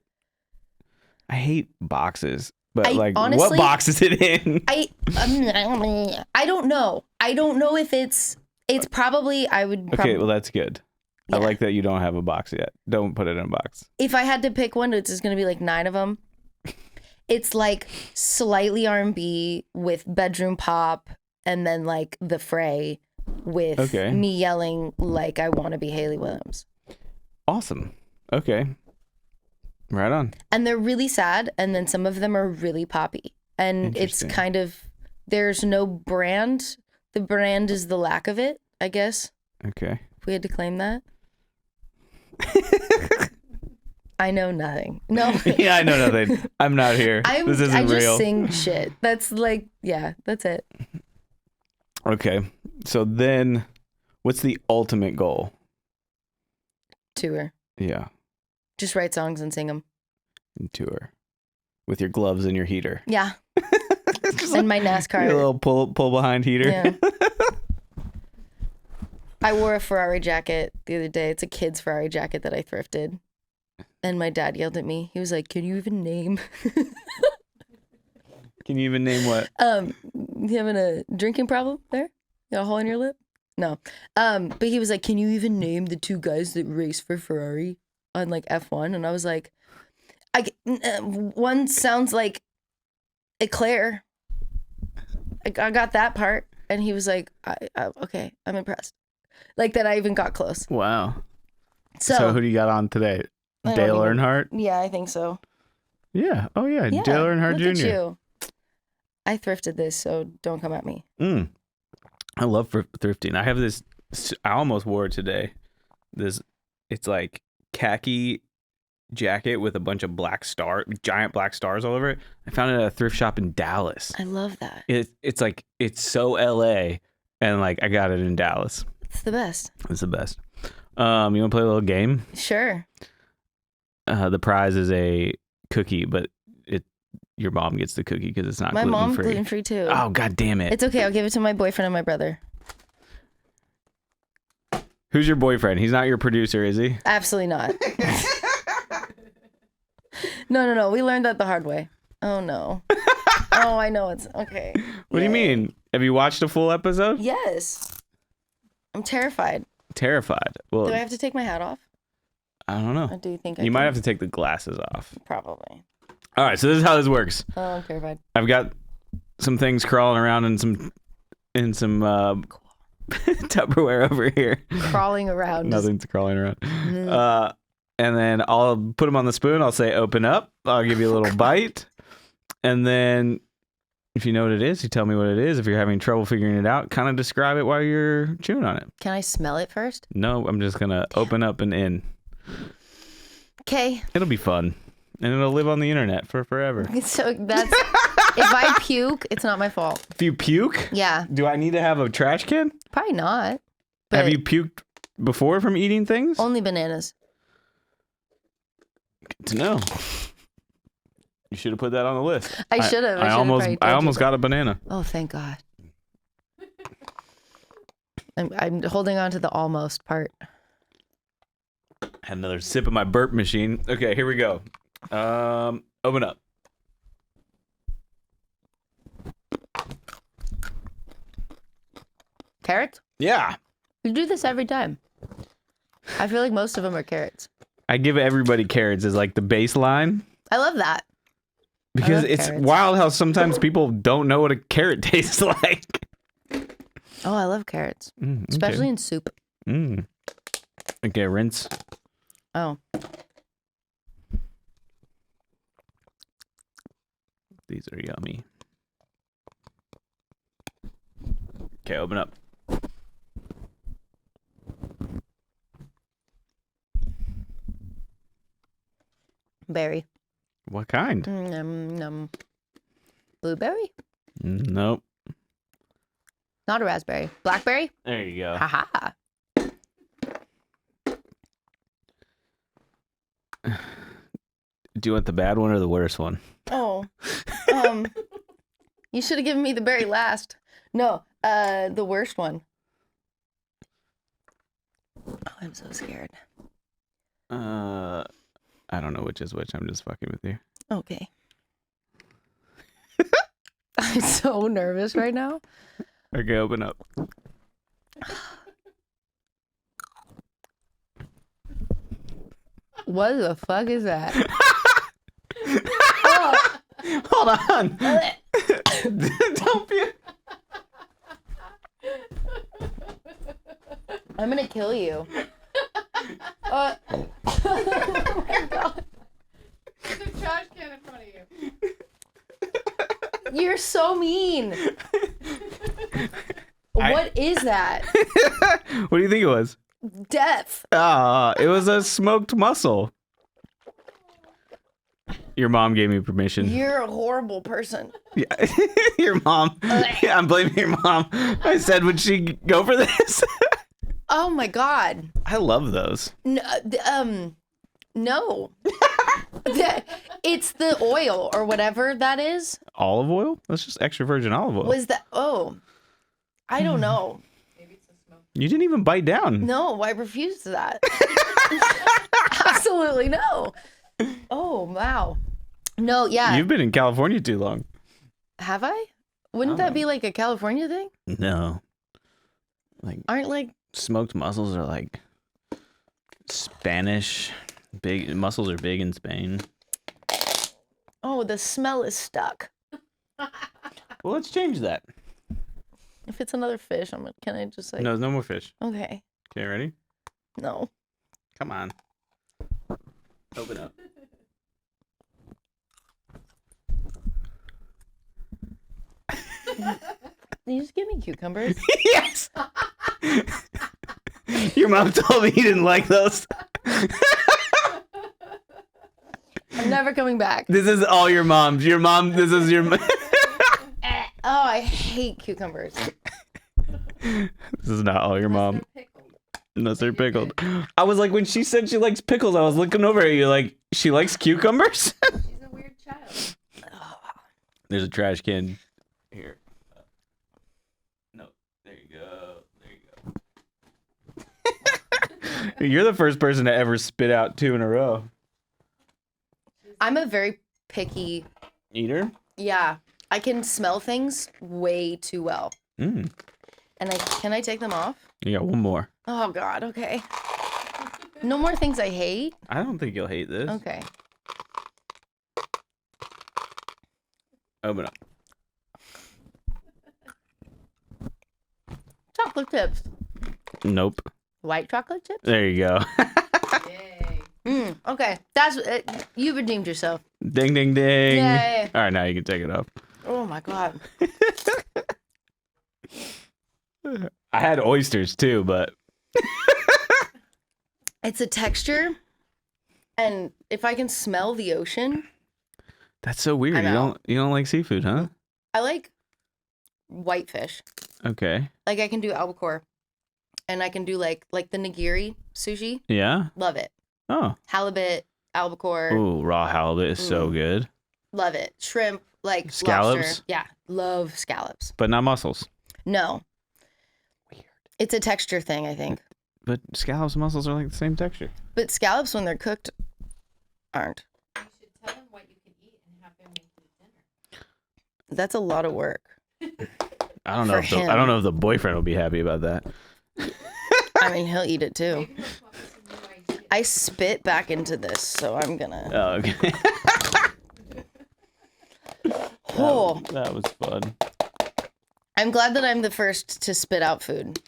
I hate boxes. But honestly, what box is it in? I don't know. I don't know if it's probably, Okay, well, that's good. Yeah. I like that you don't have a box yet. Don't put it in a box. If I had to pick one, it's just going to be like 9 of them. It's like slightly R&B with bedroom pop, and then like the Fray with me yelling like I want to be Hayley Williams. Awesome. Okay. Right on. And they're really sad, and then some of them are really poppy. And it's kind of, there's no brand. The brand is the lack of it, I guess. Okay. If we had to claim that. I know nothing. No. Yeah, I know nothing. I'm not here. This isn't real. I just sing shit. That's like, yeah, that's it. Okay. So then, what's the ultimate goal? Tour. Yeah. Just write songs and sing them. And tour. With your gloves and your heater. Yeah. And my NASCAR. Your little pull behind heater. Yeah. I wore a Ferrari jacket the other day. It's a kid's Ferrari jacket that I thrifted. And my dad yelled at me. He was like, can you even name? Can you even name what? You having a drinking problem there? You got a hole in your lip? No. But he was like, can you even name the 2 guys that race for Ferrari on like F1? And I was like, one sounds like Eclair. I got that part. And he was like, okay, I'm impressed. Like that I even got close. Wow. So who do you got on today? Dale Earnhardt? Yeah, I think so. Yeah. Oh, yeah. Dale Earnhardt Jr. At you. I thrifted this, so don't come at me. I love thrifting. I have this, I almost wore it today. It's like khaki jacket with a bunch of giant black stars all over it. I found it at a thrift shop in Dallas. I love that. It's like, it's so LA, and like I got it in Dallas. It's the best. It's the best. You want to play a little game? Sure. The prize is a cookie, but your mom gets the cookie because it's not My gluten-free. mom's gluten-free too. Oh, God damn it. It's okay. I'll give it to my boyfriend and my brother. Who's your boyfriend? He's not your producer, is he? Absolutely not. No. We learned that the hard way. Oh, no. Oh, I know. It's okay. What do you mean? Have you watched a full episode? Yes. I'm terrified. Terrified. Well, Do I have to take my hat off? I don't know. Or do you think You might have to take the glasses off. Probably. All right, so this is how this works. Oh, I'm terrified. I've got some things crawling around in some Tupperware over here. Crawling around. Nothing's crawling around. And then I'll put them on the spoon. I'll say, open up. I'll give you a little bite. And then if you know what it is, you tell me what it is. If you're having trouble figuring it out, kind of describe it while you're chewing on it. Can I smell it first? No, I'm just going to open up and in. Okay. It'll be fun. And it'll live on the internet for forever. So that's... If I puke, it's not my fault. If you puke? Yeah. Do I need to have a trash can? Probably not. But Have you puked before from eating things? only bananas. Good to know. You should have put that on the list. I should have. I almost got a banana. Oh, thank God. I'm holding on to the almost part. Had another sip of my burp machine. Okay, here we go. Open up. Carrots? Yeah. You do this every time. I feel like most of them are carrots. I give everybody carrots as like the baseline I love that. because love it's carrots. wild how sometimes people don't know what a carrot tastes like. Oh, I love carrots. Okay. Especially in soup. Okay, rinse. Oh. These are yummy. Okay, open up. Berry. What kind? Blueberry? Nope. Not a raspberry. Blackberry? There you go. Haha. Do you want the bad one or the worst one? Oh. You should have given me the berry last. No, the worst one. Oh, I'm so scared. I don't know which is which. I'm just fucking with you. Okay. I'm so nervous right now. Okay, open up. What the fuck is that? Hold on. Don't be. I'm gonna kill you. Oh my God. There's a trash can in front of you. You're so mean. What is that? What do you think it was? Death. It was a smoked mussel. Your mom gave me permission. You're a horrible person. Yeah. Your mom. Yeah, I'm blaming your mom. I said, would she go for this? Oh my God. I love those. No. It's the oil or whatever that is. Olive oil? That's just extra virgin olive oil. Was that? Oh, I don't know. You didn't even bite down. No, I refuse that. Absolutely no. Oh, wow. No, yeah. You've been in California too long. Have I? Wouldn't that be like a California thing? No. Like Aren't like smoked mussels are like Spanish. Big mussels are big in Spain. Oh, the smell is stuck. Well, let's change that. If it's another fish, can I just like... No, no more fish. Okay. Okay, ready? No. Come on. Open up. Can you just give me cucumbers? Yes! Your mom told me you didn't like those. I'm never coming back. This is all your mom's. Your mom, this is your... Oh, I hate cucumbers. This is not all your mom. Pickled. Unless they're pickled. I was like, when she said she likes pickles, I was looking over at you like, she likes cucumbers? She's a weird child. There's a trash can here. No, there you go. There you go. You're the first person to ever spit out 2 in a row. I'm a very picky Eater? Yeah, I can smell things way too well. Mm. And can I take them off? You got one more. Oh God, okay. No more things I hate? I don't think you'll hate this. Okay. Open up. Chocolate chips. Nope. White chocolate chips? There you go. Yay. Okay, that's you redeemed yourself. Ding, ding, ding. Yay. All right, now you can take it off. Oh my God. I had oysters too, but It's a texture, and if I can smell the ocean, that's so weird. I'm out. You don't like seafood, huh? I like whitefish. Okay. Like I can do albacore, and I can do like the nigiri sushi. Yeah. Love it. Oh. Halibut, albacore. Ooh, raw halibut is so good. Love it. Shrimp, like Scallops? lobster. Yeah, love scallops. But not mussels. No. Weird. It's a texture thing, I think. But scallops and mussels are like the same texture. But scallops, when they're cooked, aren't. You should tell them what you can eat and have them make you dinner. That's a lot of work. I don't know. For If him. I don't know if the boyfriend will be happy about that. I mean, he'll eat it too. Maybe he'll come up with some new ideas. I spit back into this, so I'm gonna. Oh, okay. Oh, That was fun. I'm glad that I'm the first to spit out food.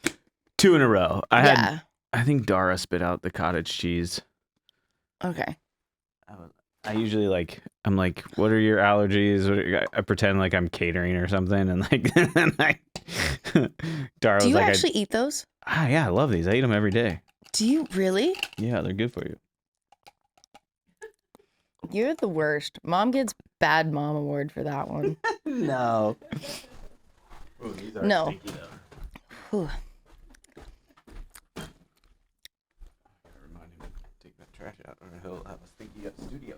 2 in a row. Yeah. I think Dara spit out the cottage cheese. Okay. I usually I'm like, what are your allergies? I pretend like I'm catering or something, and like, Dara Do was you like, actually eat those? yeah, I love these. I eat them every day. Do you really? Yeah, they're good for you. You're the worst. Mom gets bad mom award for that one. No. No. Whew. Remind him to take that trash out, or he'll have a stinky up studio.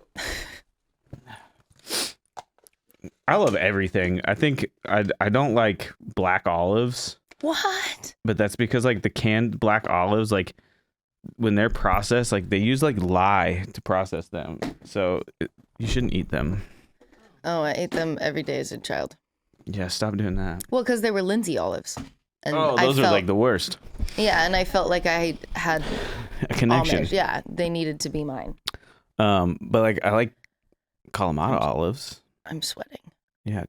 I love everything. I think I don't like black olives, What? but that's because like the canned black olives, like when they're processed, like they use like lye to process them, so you shouldn't eat them. Oh, I ate them every day as a child. Yeah, stop doing that. Well, because they were Lynnzee olives. And Oh, those are like the worst. Yeah, and I felt like I had A connection. homage. Yeah, they needed to be mine. But like I like Kalamata olives. I'm sweating. Yeah.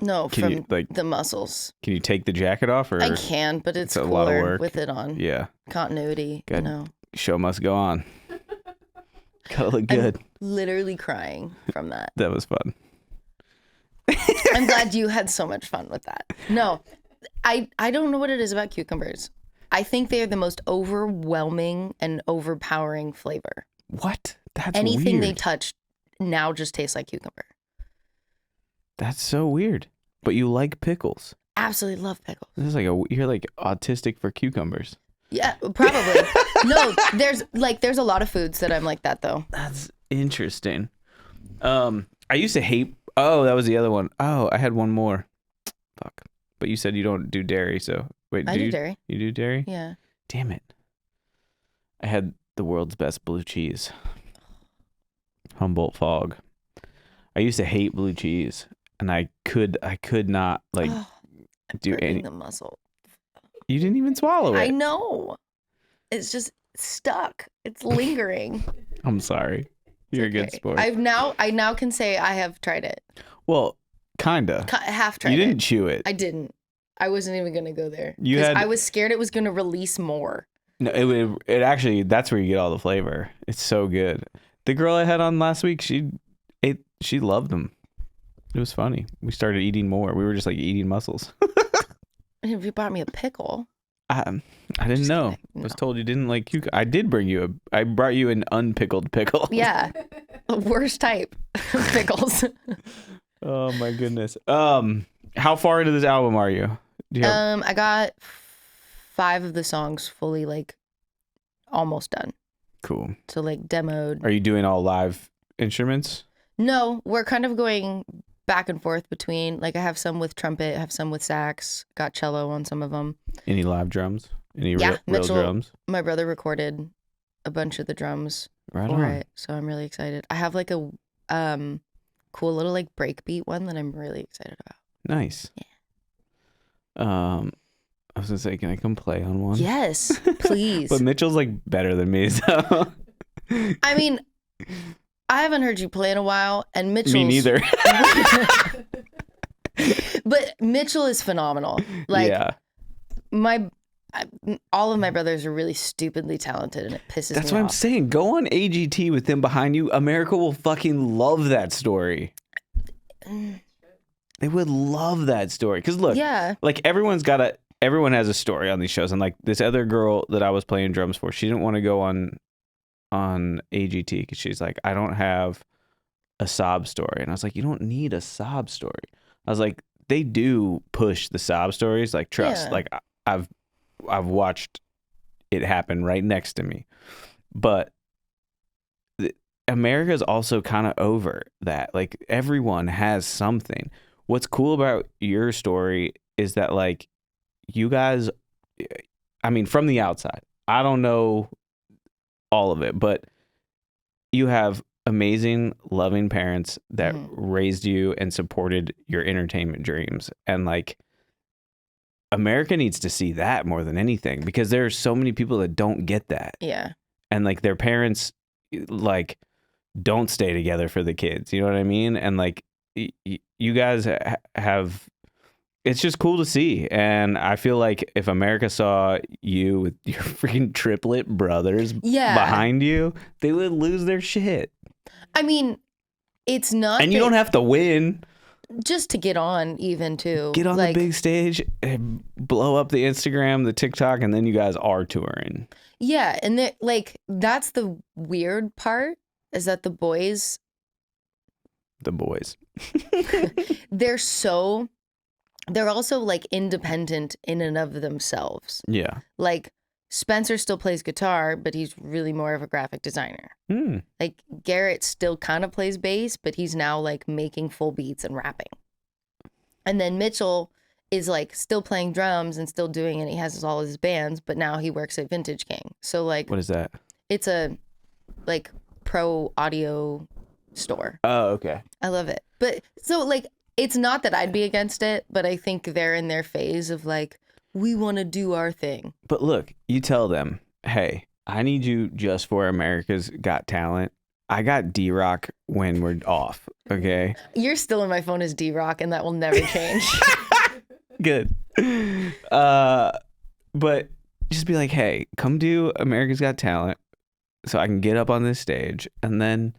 No, Can from you, like- the muscles. Can you take the jacket off, or I can, but it's a lot of cooler work. with it on. yeah, Continuity, Good. you know. show must go on. Gotta look good. Literally crying from that. That was fun. I'm glad you had so much fun with that. No, I don't know what it is about cucumbers. I think they are the most overwhelming and overpowering flavor. What? That's Anything weird. they touch now just tastes like cucumber. That's so weird. But you like pickles. Absolutely love pickles. This is like you're like autistic for cucumbers. Yeah, probably. No, there's a lot of foods that I'm like that though. That's interesting. I used to hate. Oh, that was the other one. Oh, I had one more. Fuck. But you said you don't do dairy, so wait. I do dairy. You do dairy? Yeah. Damn it. I had the world's best blue cheese. Humboldt Fog. I used to hate blue cheese, and I could not like do Hurting any. the muscle. You didn't even swallow I it. know. It's just stuck. It's lingering. I'm sorry. You're a good Okay. sport. I now can say I have tried it. Well, kinda. Half tried You it. didn't chew it. I didn't. I wasn't even gonna go there. You 'Cause had- I was scared it was gonna release more. No, it actually, that's where you get all the flavor. It's so good. The girl I had on last week, she loved them. It was funny. We started eating more. We were just like eating mussels. And if you bought me a pickle, I didn't Just know. kidding. I was No. told you didn't like cucumber. I did bring you I brought you an unpickled pickle. yeah, the worst type of pickles. Oh my goodness. How far into this album are you? Do you have, I got 5 of the songs fully like almost done. Cool. So like demoed. Are you doing all live instruments? No, we're kind of going back and forth between, like, I have some with trumpet, I have some with sax, got cello on some of them. Any live drums? Any Yeah, real Mitchell- drums? My brother recorded a bunch of the drums Right for on. it, so I'm really excited. I have like a cool little like breakbeat one that I'm really excited about. Nice. Yeah. I was gonna say, can I come play on one? Yes, please. But Mitchell's like better than me, so. I mean, I haven't heard you play in a while, and Mitchell's... Me neither. But Mitchell is phenomenal. Like, yeah. all of my brothers are really stupidly talented, and it pisses me off. That's what I'm saying. Go on AGT with them behind you. America will fucking love that story. They would love that story. Because look, Yeah. like everyone has a story on these shows. And like this other girl that I was playing drums for, she didn't want to go on AGT because she's like, I don't have a sob story. And I was like, you don't need a sob story. I was like, they do push the sob stories. Like, trust. Yeah. Like I've watched it happen right next to me. But America's also kind of over that. Like everyone has something. What's cool about your story is that like you guys, I mean, from the outside, I don't know all of it, but you have amazing, loving parents that raised you and supported your entertainment dreams. And like America needs to see that more than anything, because there are so many people that don't get that. Yeah. And like their parents like don't stay together for the kids. You know what I mean? And like you guys have, it's just cool to see. And I feel like if America saw you with your freaking triplet brothers behind you, they would lose their shit. I mean, it's not. And you don't have to win. Just to get on, even too. Get on like, the big stage, and blow up the Instagram, the TikTok, and then you guys are touring. Yeah, and like that's the weird part, is that the boys, they're also like independent in and of themselves. Yeah. Like Spencer still plays guitar, but he's really more of a graphic designer. Like Garrett still kind of plays bass, but he's now like making full beats and rapping. And then Mitchell is like still playing drums and still doing it. He has all his bands, but now he works at Vintage King. So like, what is that? It's a like pro audio store. Oh, okay. I love it. But so like, it's not that I'd be against it, but I think they're in their phase of like, we want to do our thing. But look, you tell them, hey, I need you just for America's Got Talent. I got D-Rock when we're off, okay? You're still in my phone as D-Rock, and that will never change. Good. But just be like, hey, come do America's Got Talent so I can get up on this stage, and then,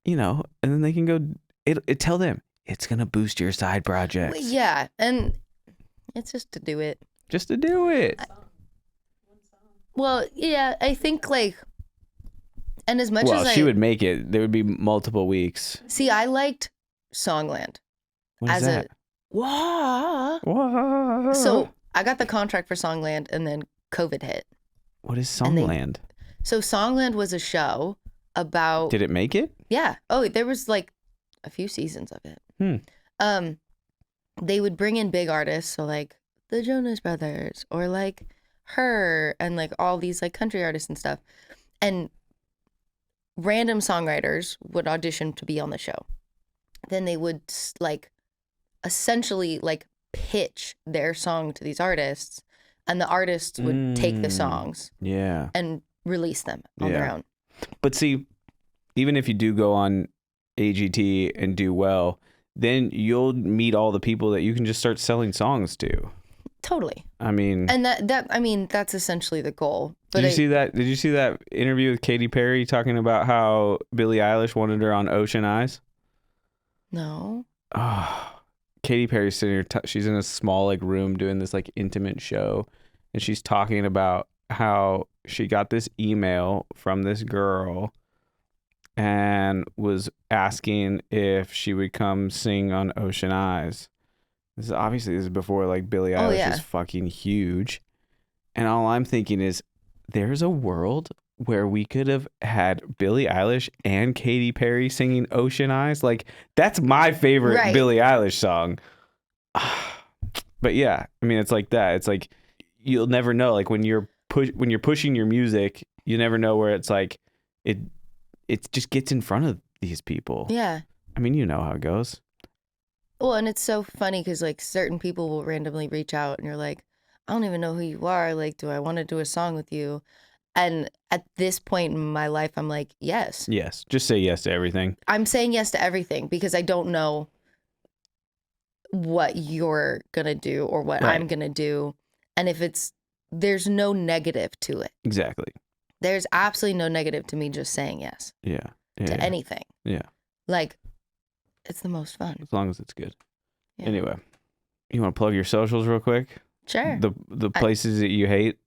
you know, and then they can go, tell them it's going to boost your side projects. Yeah, and it's just to do it. Just to do it. Well, yeah, I think like, and as much as she would make it, there would be multiple weeks. See, I liked Songland. What is that? Wah. So I got the contract for Songland, and then COVID hit. What is Songland? So Songland was a show about. Did it make it? Yeah. Oh, there was like a few seasons of it. They would bring in big artists, so like the Jonas Brothers or like her and like all these like country artists and stuff. And random songwriters would audition to be on the show. Then they would like essentially like pitch their song to these artists, and the artists would take the songs and release them on their own. But see, even if you do go on AGT and do well, then you'll meet all the people that you can just start selling songs to. Totally. I mean, and that's essentially the goal. But did you see that interview with Katy Perry talking about how Billie Eilish wanted her on Ocean Eyes? No. Oh, Katy Perry's sitting here. She's in a small like room doing this like intimate show, and she's talking about how she got this email from this girl and was asking if she would come sing on Ocean Eyes. This is before like Billie Eilish is fucking huge. And all I'm thinking is, there's a world where we could have had Billie Eilish and Katy Perry singing Ocean Eyes. Like, that's my favorite Right. Billie Eilish song. But yeah, I mean, it's like that. It's like, you'll never know. Like, when you're pushing your music, you never know where it's like, it just gets in front of these people. Yeah. I mean, you know how it goes. Well, and it's so funny because like certain people will randomly reach out and you're like, I don't even know who you are. Like, do I want to do a song with you? And at this point in my life, I'm like, yes. Yes. Just say yes to everything. I'm saying yes to everything because I don't know what you're going to do or what Right. I'm going to do. And if there's no negative to it. Exactly. There's absolutely no negative to me just saying yes Yeah. Yeah. to anything. Yeah. Like, it's the most fun. As long as it's good. Yeah. Anyway, you want to plug your socials real quick? Sure. The places that you hate.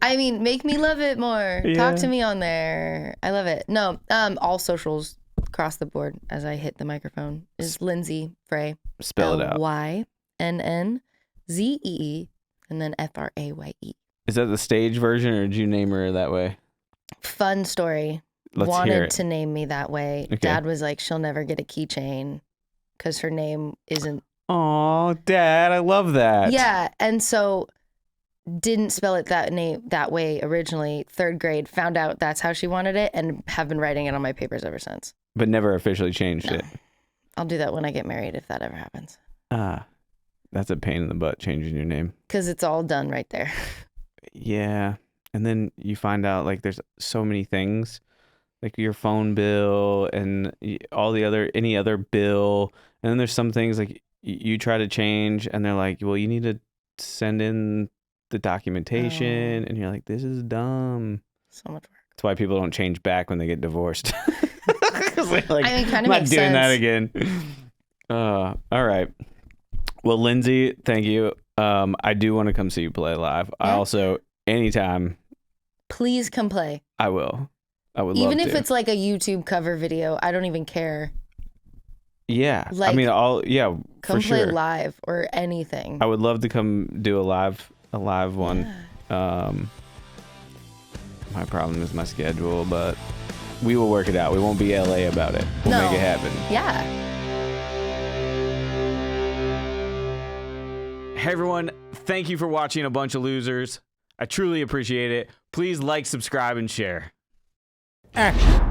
I mean, make me love it more. Yeah. Talk to me on there. I love it. No, all socials across the board as I hit the microphone is Lynnzee Fraye. Spell it out. Lynnzee and then Fraye. Is that the stage version, or did you name her that way? Fun story. Let's hear Wanted it. to name me that way. Okay. Dad was like, she'll never get a keychain because her name isn't. Oh, Dad, I love that. Yeah, and so didn't spell it that way originally. 3rd grade, found out that's how she wanted it, and have been writing it on my papers ever since. But never officially changed it. I'll do that when I get married if that ever happens. That's a pain in the butt, changing your name. Because it's all done right there. Yeah. And then you find out like there's so many things, like your phone bill and all the any other bill. And then there's some things like you try to change and they're like, well, you need to send in the documentation. And you're like, this is dumb. So much work. That's why people don't change back when they get divorced. Like, I mean, kind I'm of not makes doing sense. that again. All right. Well, Lynnzee, thank you. I do want to come see you play live. Yeah. I also, anytime, Please come play. I will. I would love Even to. if it's like a YouTube cover video, I don't even care. Yeah. I like, mean, Come for play sure. live or anything. I would love to come do a live one. Yeah. My problem is my schedule, but we will work it out. We won't be LA about it. We'll No. make it happen. Yeah. Hey everyone, thank you for watching A Bunch of Losers. I truly appreciate it. Please like, subscribe, and share. Action.